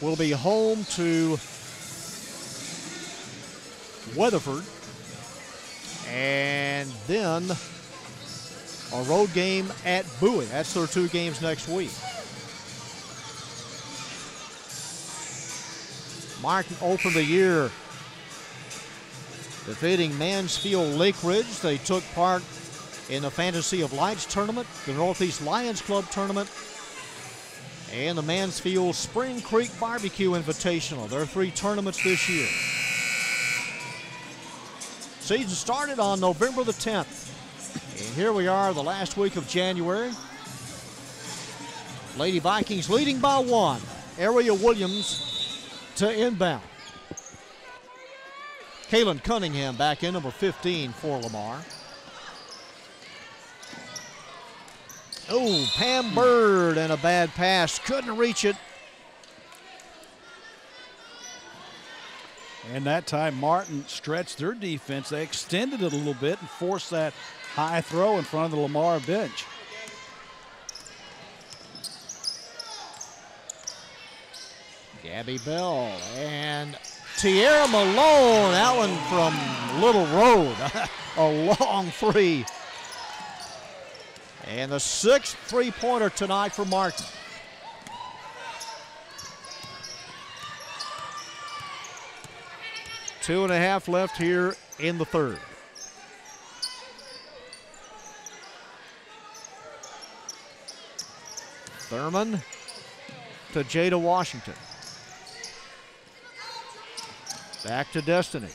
will be home to Weatherford, and then a road game at Bowie. That's their 2 games next week. Martin opened the year defeating Mansfield Lake Ridge. They took part in the Fantasy of Lights tournament, the Northeast Lions Club tournament, and the Mansfield Spring Creek Barbecue Invitational. There are 3 tournaments this year. Season started on November the 10th. And here we are, the last week of January. Lady Vikings leading by 1. Ariel Williams to inbound. Kaylin Cunningham back in, number 15 for Lamar. Oh, Pam Bird and a bad pass. Couldn't reach it. And that time Martin stretched their defense. They extended it a little bit and forced that high throw in front of the Lamar bench. Gabby Bell and Tiara Malone. That one from Little Road. A long three. And the 6th three-pointer tonight for Martin. Two and a half left here in the third. Thurman to Jada Washington. Back to Destiny.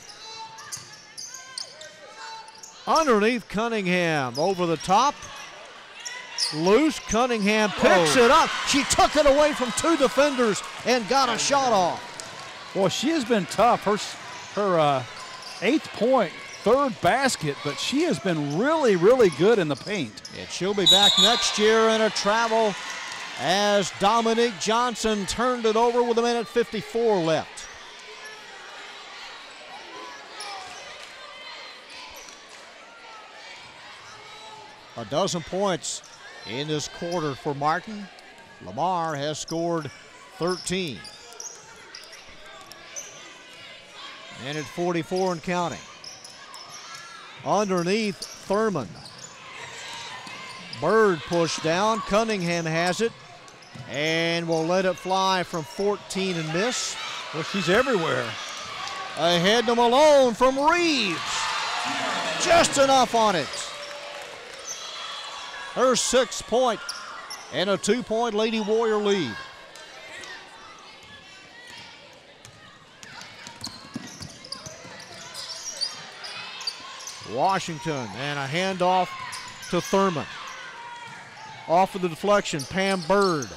Underneath Cunningham, over the top. Loose, Cunningham picks it up. She took it away from 2 defenders and got a shot off. Well, she has been tough. Her 8th point, 3rd basket, but she has been really, really good in the paint. And she'll be back next year in a travel as Dominique Johnson turned it over with 1:54 left. A dozen points in this quarter for Martin. Lamar has scored 13. And at 44 and counting. Underneath Thurman. Bird pushed down. Cunningham has it. And will let it fly from 14 and miss. Well, she's everywhere. Ahead to Malone from Reeves. Just enough on it. Her 6th point and a 2-point Lady Warrior lead. Washington and a handoff to Thurman. Off of the deflection, Pam Bird.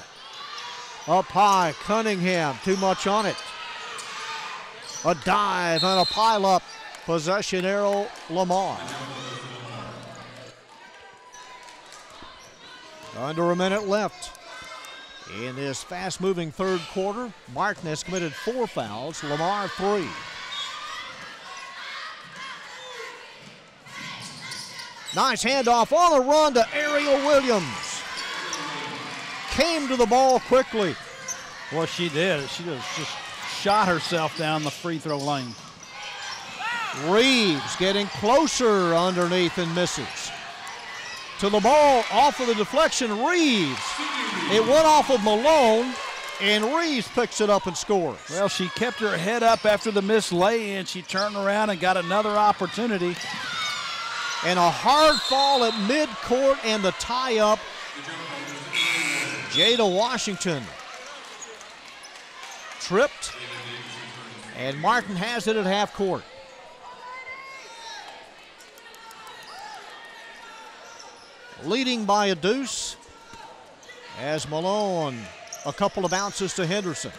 Up high, Cunningham, too much on it. A dive and a pile-up. Possession arrow, Lamar. Under a minute left in this fast-moving third quarter. Martin has committed 4 fouls, Lamar 3. Nice handoff on the run to Ariel Williams. Came to the ball quickly. Well, she did. She just shot herself down the free throw lane. Reeves getting closer underneath and misses. To the ball, off of the deflection, Reeves. It went off of Malone, and Reeves picks it up and scores. Well, she kept her head up after the missed lay-in. She turned around and got another opportunity. And a hard fall at midcourt and the tie-up. Jada Washington tripped, and Martin has it at half court. Leading by a deuce as Malone, a couple of bounces to Henderson.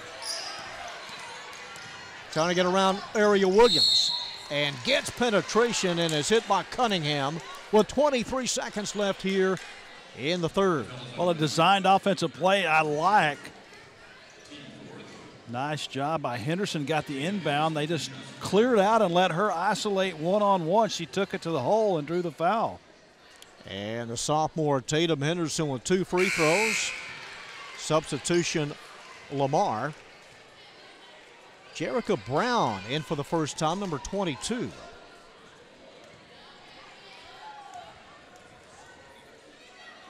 Trying to get around Ariel Williams and gets penetration and is hit by Cunningham with 23 seconds left here in the third. Well, a designed offensive play I like. Nice job by Henderson, got the inbound. They just cleared out and let her isolate one-on-one. She took it to the hole and drew the foul. And the sophomore Tatum Henderson with 2 free throws. Substitution, Lamar. Jerica Brown in for the first time, number 22.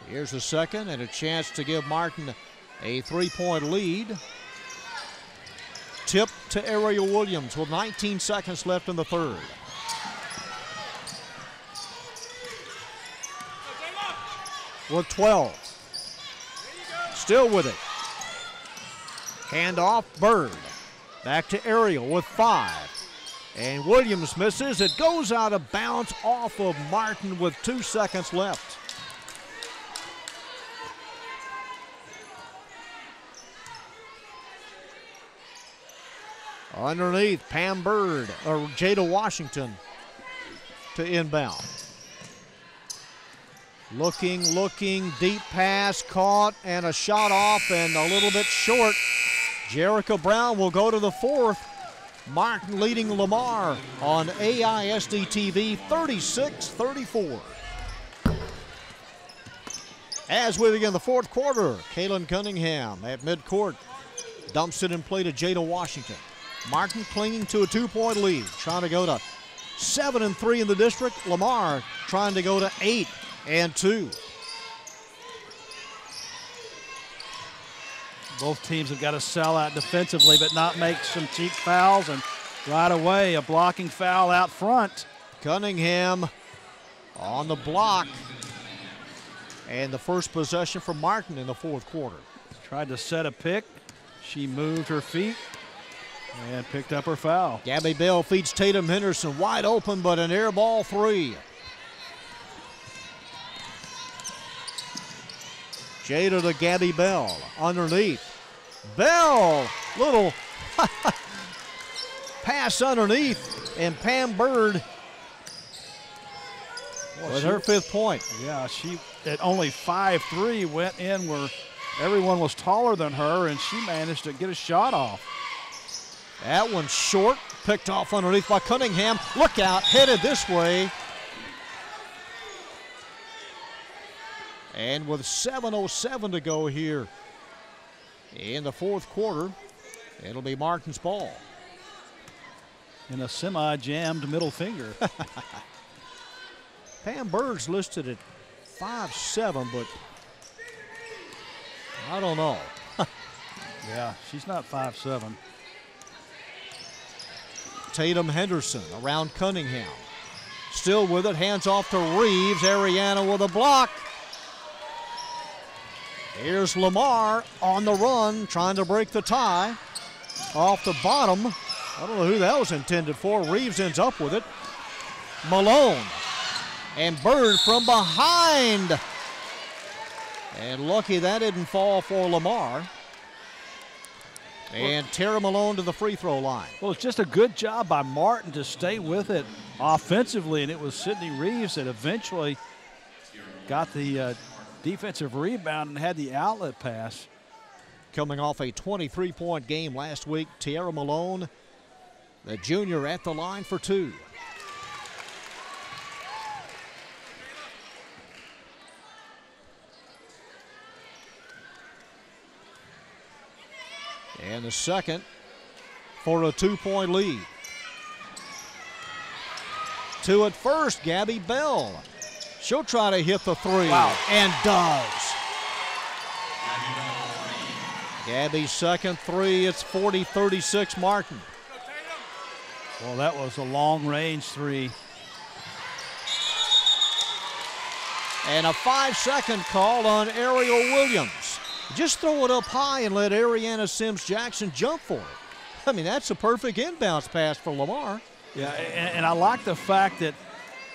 Here's the second and a chance to give Martin a 3-point lead. Tip to Ariel Williams with 19 seconds left in the third. With 12. Still with it. Handoff, Bird. Back to Ariel with 5. And Williams misses. It goes out of bounds off of Martin with 2 seconds left. Underneath, Pam Bird, or Jada Washington to inbound. Looking, deep pass, caught, and a shot off, and a little bit short. Jerica Brown will go to the fourth. Martin leading Lamar on AISD TV 36-34. As we begin the fourth quarter, Kaylin Cunningham at midcourt dumps it in play to Jada Washington. Martin clinging to a 2-point lead, trying to go to 7-3 in the district. Lamar trying to go to 8-2. Both teams have got to sell out defensively, but not make some cheap fouls. And right away, a blocking foul out front. Cunningham on the block. And the first possession for Martin in the fourth quarter. Tried to set a pick. She moved her feet and picked up her foul. Gabby Bell feeds Tatum Henderson wide open, but an air ball three. Jada to Gabby Bell underneath. Bell, little pass underneath, and Pam Bird with her 5th point. Yeah, she at only 5'3" went in where everyone was taller than her, and she managed to get a shot off. That one's short, picked off underneath by Cunningham. Look out, headed this way. And with 7:07 to go here in the fourth quarter, it'll be Martin's ball. In a semi-jammed middle finger. Pam Bird's listed at 5'7", but I don't know. Yeah, she's not 5'7". Tatum Henderson around Cunningham. Still with it, hands off to Reeves. Ariana with a block. Here's Lamar on the run, trying to break the tie. Off the bottom. I don't know who that was intended for. Reeves ends up with it. Malone. And Bird from behind. And lucky that didn't fall for Lamar. And Tara Malone to the free throw line. Well, it's just a good job by Martin to stay with it offensively, and it was Sydney Reeves that eventually got the defensive rebound and had the outlet pass. Coming off a 23-point game last week, Tara Malone, the junior, at the line for 2. And the second for a 2-point lead. 2 at first, Gabby Bell. She'll try to hit the 3. Wow. And does. Gabby's second 3, it's 40-36 Martin. Well, that was a long-range 3. And a 5-second call on Ariel Williams. Just throw it up high and let Ariana Sims-Jackson jump for it. I mean, that's a perfect inbounds pass for Lamar. Yeah, and I like the fact that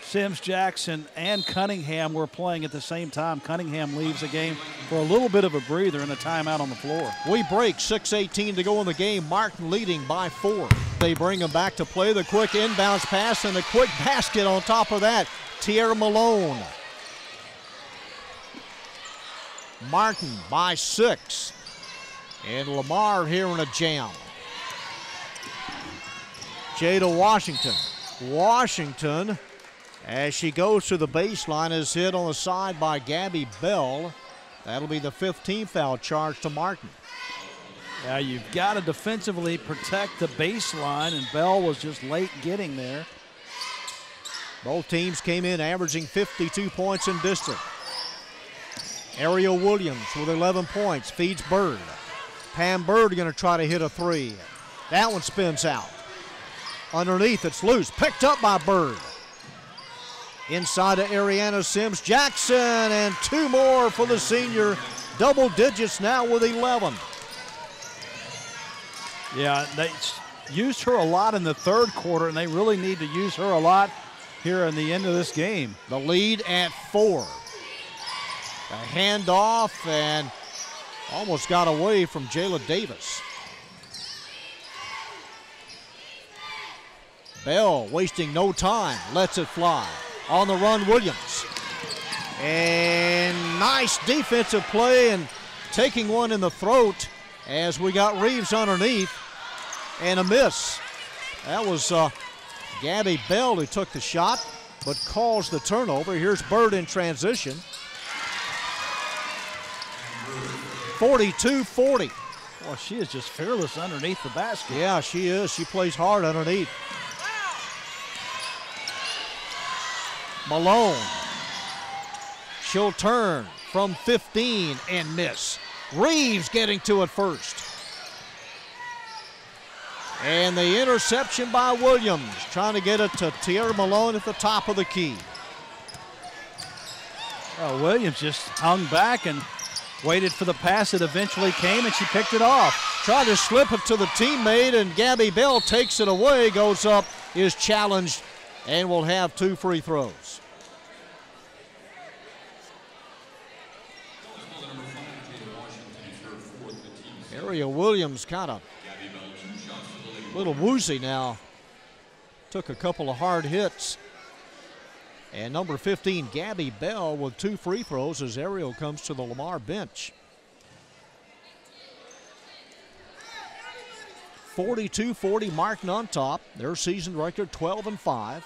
Sims-Jackson and Cunningham were playing at the same time. Cunningham leaves the game for a little bit of a breather and a timeout on the floor. We break, 6:18 to go in the game. Martin leading by 4. They bring him back to play. The quick inbounds pass and a quick basket on top of that. Tierra Malone. Martin by 6. And Lamar here in a jam. Jada Washington. Washington, as she goes to the baseline, is hit on the side by Gabby Bell. That'll be the 15th foul charge to Martin. Now you've got to defensively protect the baseline, and Bell was just late getting there. Both teams came in averaging 52 points in district. Ariel Williams with 11 points, feeds Bird. Pam Bird going to try to hit a 3. That one spins out. Underneath, it's loose, picked up by Bird. Inside to Ariana Sims-Jackson, and 2 more for the senior. Double digits now with 11. Yeah, they used her a lot in the third quarter, and they really need to use her a lot here in the end of this game. The lead at 4. A handoff and almost got away from Jayla Davis. Bell wasting no time, lets it fly. On the run, Williams. And nice defensive play and taking one in the throat as we got Reeves underneath and a miss. That was Gabby Bell who took the shot but caused the turnover. Here's Bird in transition. 42-40. Well, she is just fearless underneath the basket. Yeah, she is. She plays hard underneath. Malone. She'll turn from 15 and miss. Reeves getting to it first. And the interception by Williams, trying to get it to Tiara Malone at the top of the key. Well, Williams just hung back and waited for the pass. It eventually came, and she picked it off. Tried to slip it to the teammate, and Gabby Bell takes it away, goes up, is challenged, and will have 2 free throws. Ariel Williams kind of a little woozy now. Took a couple of hard hits. And number 15, Gabby Bell, with 2 free throws as Ariel comes to the Lamar bench. 42-40 Martin on top. Their season record 12-5.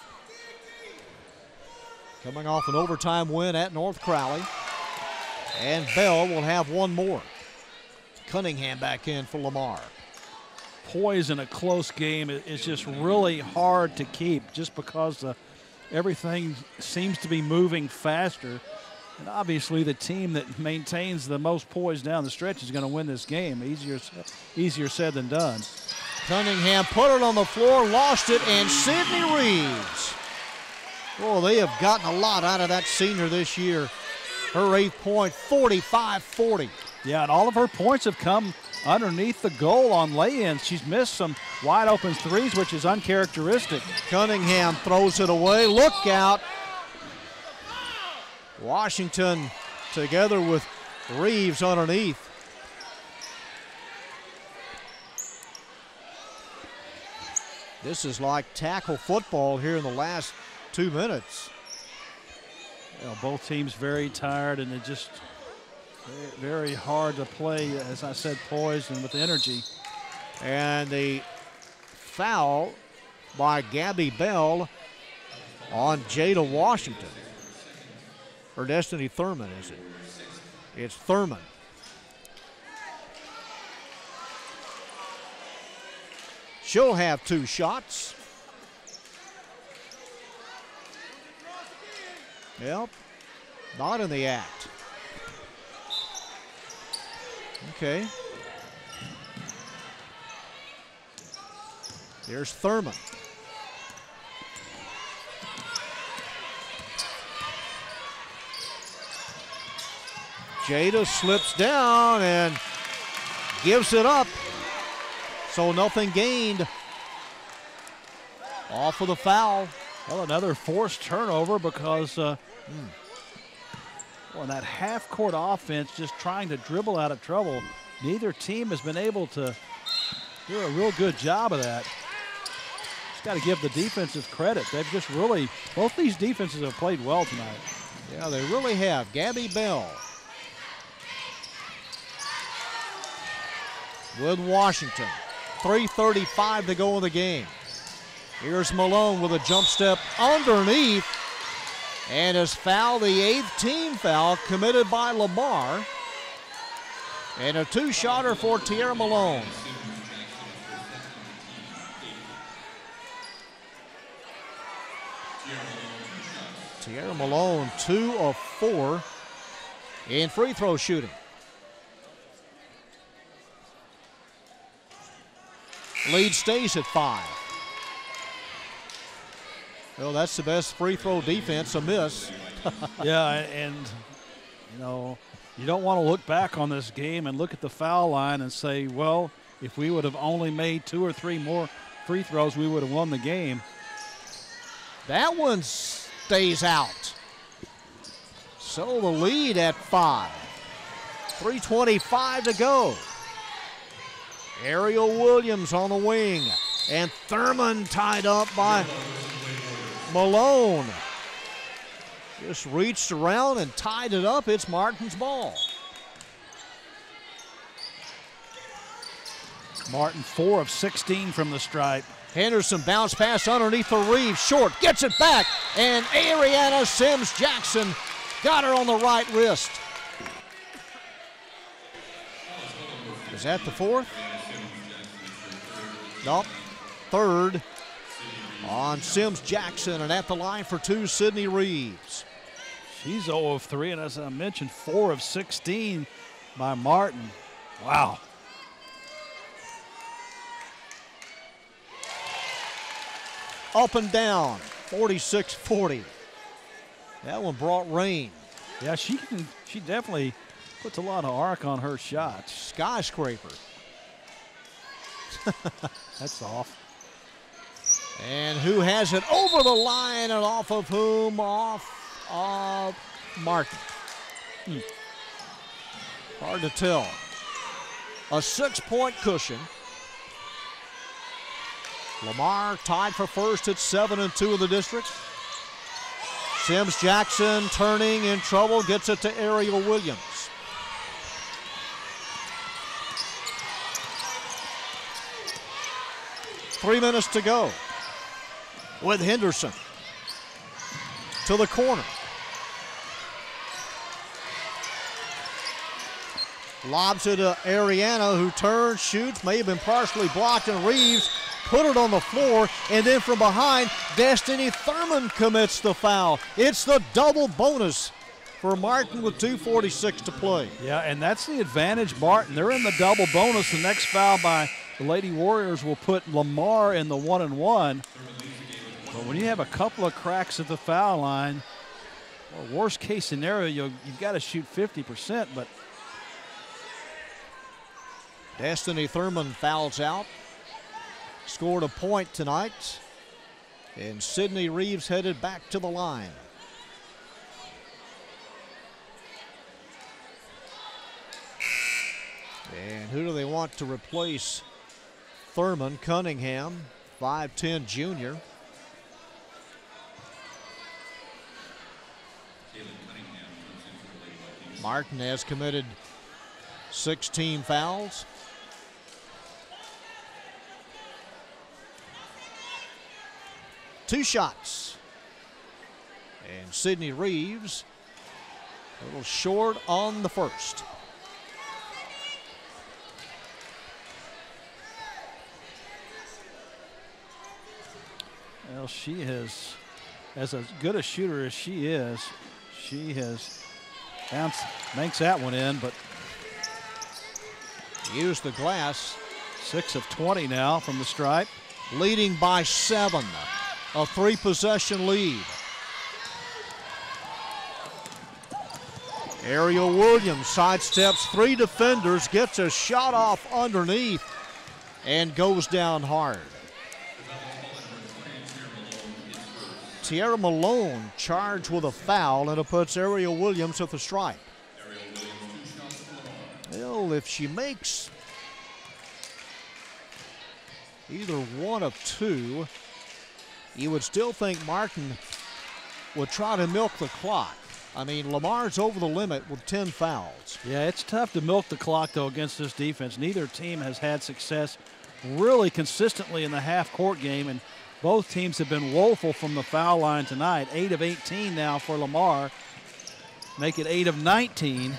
Coming off an overtime win at North Crowley. And Bell will have one more. Cunningham back in for Lamar. Poise in a close game is just really hard to keep just because everything seems to be moving faster. And obviously the team that maintains the most poise down the stretch is going to win this game. Easier said than done. Cunningham put it on the floor, lost it, and Sydney Reeves. Well, they have gotten a lot out of that senior this year. Her 8th point, 45-40. Yeah, and all of her points have come underneath the goal on lay-ins. She's missed some wide open threes, which is uncharacteristic. Cunningham throws it away. Look out. Washington together with Reeves underneath. This is like tackle football here in the last 2 minutes. You know, both teams very tired, and it just very hard to play, as I said, poised and with energy. And the foul by Gabby Bell on Jada Washington. Or Destiny Thurman, is it? It's Thurman. She'll have 2 shots. Yep, not in the act. Okay. There's Thurman. Jada slips down and gives it up. So nothing gained off of the foul. Well, another forced turnover because well, that half-court offense just trying to dribble out of trouble. Neither team has been able to do a real good job of that. Just got to give the defenses credit. They've just really, both these defenses have played well tonight. Yeah, they really have. Gabby Bell with Washington. 3:35 to go in the game. Here's Malone with a jump step underneath and is fouled, the 8th team foul committed by Lamar. And a 2-shotter for Tiara Malone. Tiara Malone, 2 of 4 in free throw shooting. Lead stays at 5. Well, that's the best free throw defense, a miss. Yeah, and, you know, you don't want to look back on this game and look at the foul line and say, well, if we would have only made 2 or 3 more free throws, we would have won the game. That one stays out. So the lead at 5. 3:25 to go. Ariel Williams on the wing. And Thurman tied up by Malone. Just reached around and tied it up. It's Martin's ball. Martin 4 of 16 from the stripe. Henderson bounce pass underneath the Reeves. Short, gets it back. And Ariana Sims Jackson got her on the right wrist. Is that the fourth? Nope. Third on Sims Jackson, and at the line for two, Sydney Reeves. She's 0 of 3, and as I mentioned, 4 of 16 by Martin. Wow. Up and down, 46-40. That one brought rain. Yeah, she definitely puts a lot of arc on her shots. Skyscraper. That's off. And who has it over the line and off of whom? Off of Martin. Hard to tell. A 6-point cushion. Lamar tied for first at 7-2 in the district. Sims Jackson turning in trouble, gets it to Ariel Williams. Three minutes to go with Henderson to the corner. Lobs it to Ariana, who turns, shoots, may have been partially blocked, and Reeves put it on the floor, and then from behind, Destiny Thurman commits the foul. It's the double bonus for Martin with 2:46 to play. Yeah, and that's the advantage, Martin. They're in the double bonus. The next foul by the Lady Warriors will put Lamar in the 1-and-1. But when you have a couple of cracks at the foul line, well, worst case scenario, you've got to shoot 50%, but Destiny Thurman fouls out. Scored a point tonight. And Sydney Reeves headed back to the line. And who do they want to replace Thurman? Cunningham, 5'10" junior. Martin has committed 16 fouls. Two shots. And Sydney Reeves a little short on the first. Well, she has, as good a shooter as she has makes that one in, but used the glass. 6 of 20 now from the stripe. Leading by 7, a 3-possession lead. Ariel Williams sidesteps 3 defenders, gets a shot off underneath, and goes down hard. Tiara Malone charged with a foul, and it puts Ariel Williams at the stripe. Well, if she makes either one of 2, you would still think Martin would try to milk the clock. I mean, Lamar's over the limit with 10 fouls. Yeah, it's tough to milk the clock, though, against this defense. Neither team has had success really consistently in the half-court game, and both teams have been woeful from the foul line tonight. 8 of 18 now for Lamar. Make it 8 of 19.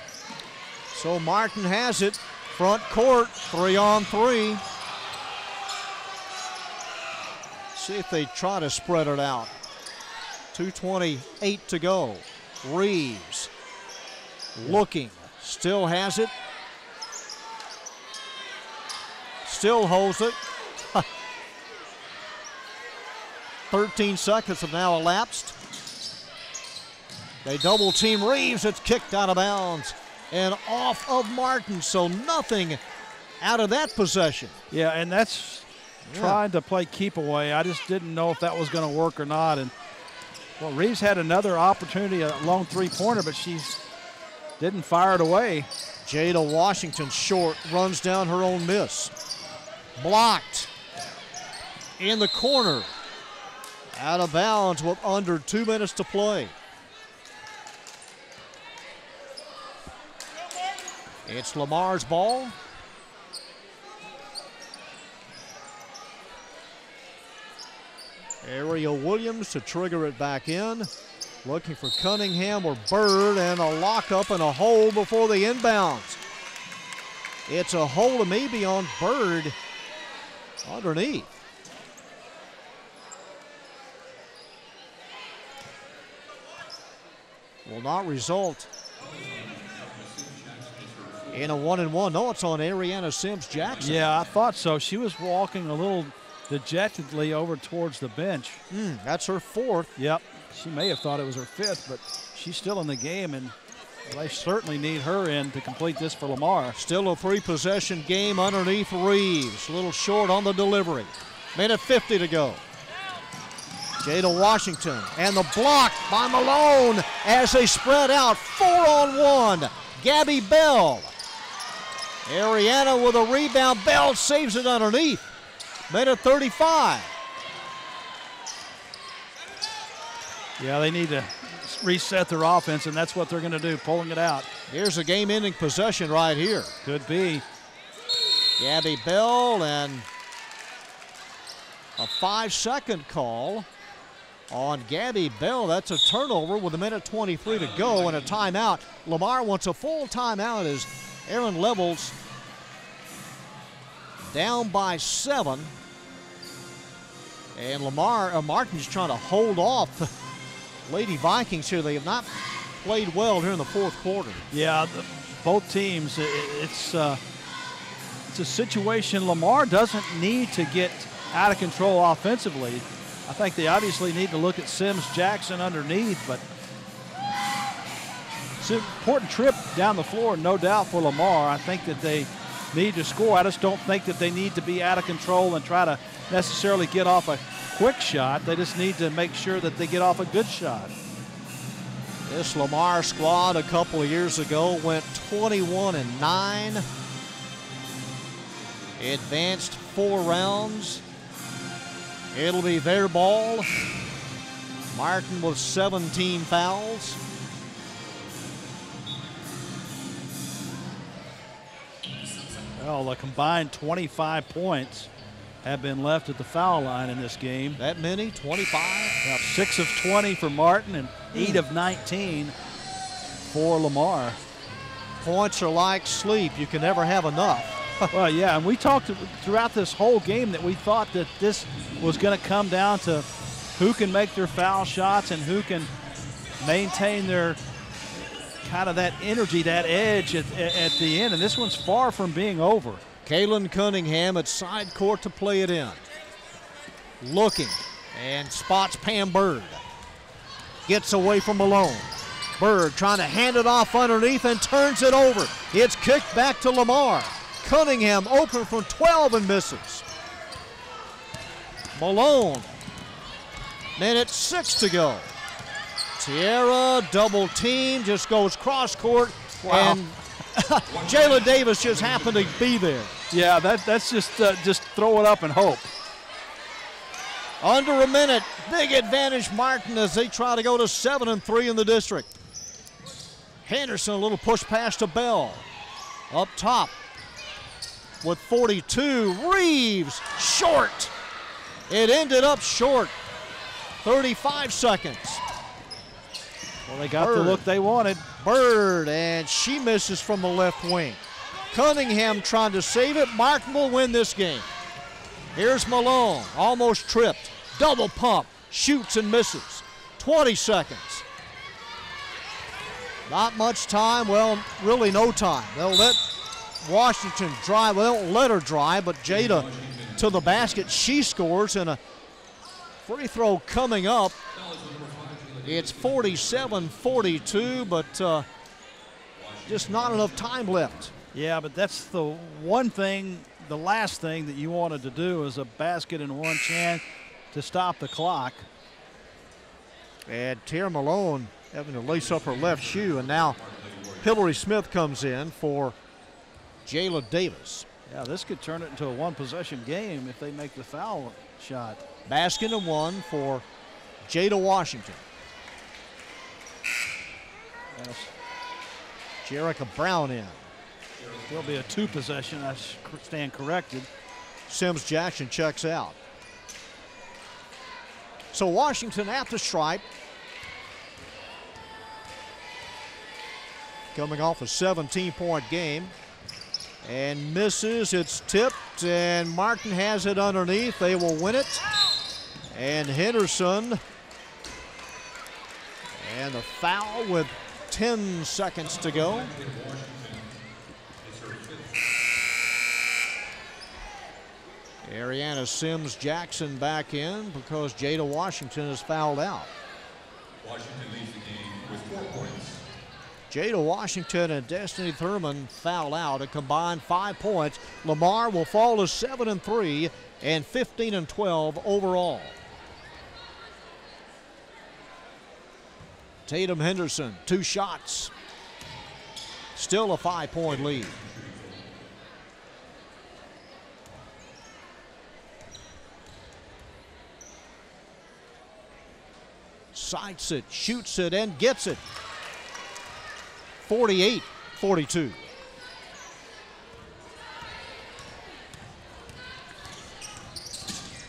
So Martin has it. Front court, 3-on-3. See if they try to spread it out. 2:28 to go. Reeves looking, still has it. Still holds it. 13 seconds have now elapsed. They double team Reeves. It's kicked out of bounds and off of Martin. So nothing out of that possession. Yeah, and that's trying to play keep away. I just didn't know if that was going to work or not. And well, Reeves had another opportunity, a long 3-pointer, but she didn't fire it away. Jada Washington short, runs down her own miss. Blocked. in the corner. Out of bounds with under 2 minutes to play. It's Lamar's ball. Ariel Williams to trigger it back in. Looking for Cunningham or Bird, and a lockup and a hold before the inbounds. It's a hold maybe on Bird underneath. Will not result in a 1-and-1. No, it's on Ariana Sims Jackson. Yeah, I thought so. She was walking a little dejectedly over towards the bench. That's her fourth. Yep. She may have thought it was her fifth, but she's still in the game, and they certainly need her in to complete this for Lamar. Still a 3-possession game underneath Reeves. A little short on the delivery. Minute 50 to go. Jada Washington, and the block by Malone as they spread out. 4-on-1. Gabby Bell. Ariana with a rebound. Bell saves it underneath. Minute 35. Yeah, they need to reset their offense, and that's what they're going to do, pulling it out. Here's a game-ending possession right here. Could be. Gabby Bell, and a 5-second call on Gabby Bell. That's a turnover with a minute 23 to go and a timeout. Lamar wants a full timeout as Aaron Levels down by 7. And Martin's trying to hold off the Lady Vikings here. They have not played well here in the fourth quarter. Yeah, both teams, it's a situation Lamar doesn't need to get out of control offensively. I think they obviously need to look at Sims Jackson underneath, but it's an important trip down the floor, no doubt, for Lamar. I think that they need to score. I just don't think that they need to be out of control and try to necessarily get off a quick shot. They just need to make sure that they get off a good shot. This Lamar squad a couple of years ago went 21-9. Advanced 4 rounds. It'll be their ball. Martin with 17 fouls. Well, a combined 25 points have been left at the foul line in this game. That many? 25? About 6 of 20 for Martin and 8 of 19 for Lamar. Points are like sleep. You can never have enough. Well, yeah, and we talked throughout this whole game that we thought that this was going to come down to who can make their foul shots and who can maintain their kind of that energy, that edge at the end. And this one's far from being over. Kaylin Cunningham at side court to play it in. Looking and spots Pam Bird. Gets away from Malone. Bird trying to hand it off underneath and turns it over. It's kicked back to Lamar. Cunningham open from 12 and misses. Malone. Minute 6 to go. Tierra double team, just goes cross court. Wow. And Jayla Davis just happened to be there. Yeah, that's just throw it up and hope. Under a minute, big advantage Martin as they try to go to 7-3 in the district. Henderson, a little push pass to Bell. Up top with 42, Reeves, short. It ended up short, 35 seconds. Well, they got the look they wanted. Bird, and she misses from the left wing. Cunningham trying to save it. Martin will win this game. Here's Malone, almost tripped. Double pump, shoots and misses. 20 seconds. Not much time, well, really no time. They'll let Washington drive. Well, they don't let her drive, but Jada to the basket. She scores, and a free throw coming up. It's 47-42, but just not enough time left. Yeah, but that's the one thing, the last thing that you wanted to do is a basket and one chance to stop the clock. And Tierra Malone having to lace up her left shoe, and now Hillary Smith comes in for Jayla Davis. Yeah, this could turn it into a one-possession game if they make the foul shot. Basket and one for Jada Washington. Yes. Jerica Brown in. There'll be a two-possession. I stand corrected. Sims Jackson checks out. So Washington at the stripe. Coming off a 17-point game. And misses. It's tipped, and Martin has it underneath. They will win it. And Henderson. And the foul with 10 seconds to go. Ariana Sims Jackson back in because Jada Washington is fouled out. Washington leads the game with 4 points. Jada Washington and Destiny Thurman foul out, a combined 5 points. Lamar will fall to 7-3 and 15-12 overall. Tatum Henderson, 2 shots. Still a 5-point lead. Sights it, shoots it, and gets it. 48-42.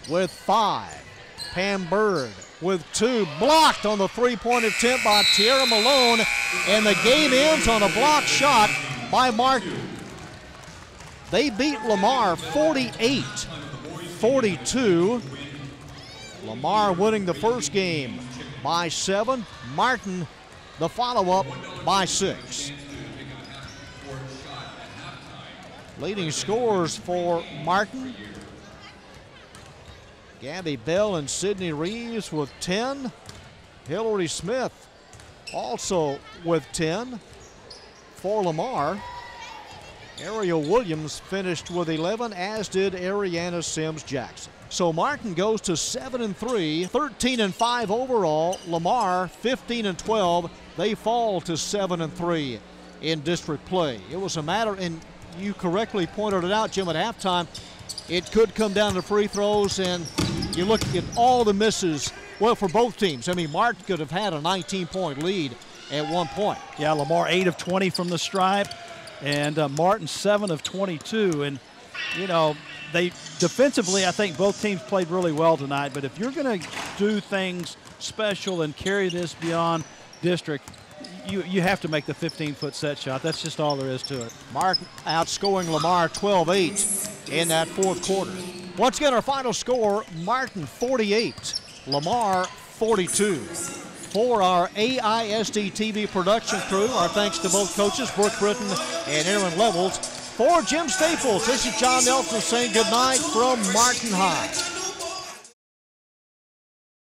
With 5, Pam Bird with 2, blocked on the three-point attempt by Tierra Malone, and the game ends on a blocked shot by Martin. They beat Lamar 48-42. Lamar winning the first game by 7. Martin the follow-up by 6. Leading scorers for Martin. Gabby Bell and Sydney Reeves with 10. Hillary Smith also with 10. For Lamar, Ariel Williams finished with 11, as did Ariana Sims Jackson. So Martin goes to 7-3, 13-5 overall. Lamar 15-12. They fall to 7-3 in district play. It was a matter, and you correctly pointed it out, Jim, at halftime. It could come down to free throws, and you look at all the misses. Well, for both teams, I mean, Martin could have had a 19-point lead at one point. Yeah, Lamar 8 of 20 from the stripe, and Martin 7 of 22. And, you know, they defensively, I think both teams played really well tonight. But if you're going to do things special and carry this beyond district, you have to make the 15-foot set shot. That's just all there is to it. Martin outscoring Lamar 12-8 in that fourth quarter. Once again, our final score, Martin 48, Lamar 42. For our AISD TV production crew, our thanks to both coaches, Brooke Britton and Aaron Levels. For Jim Staples, this is John Nelson saying goodnight from Martin High.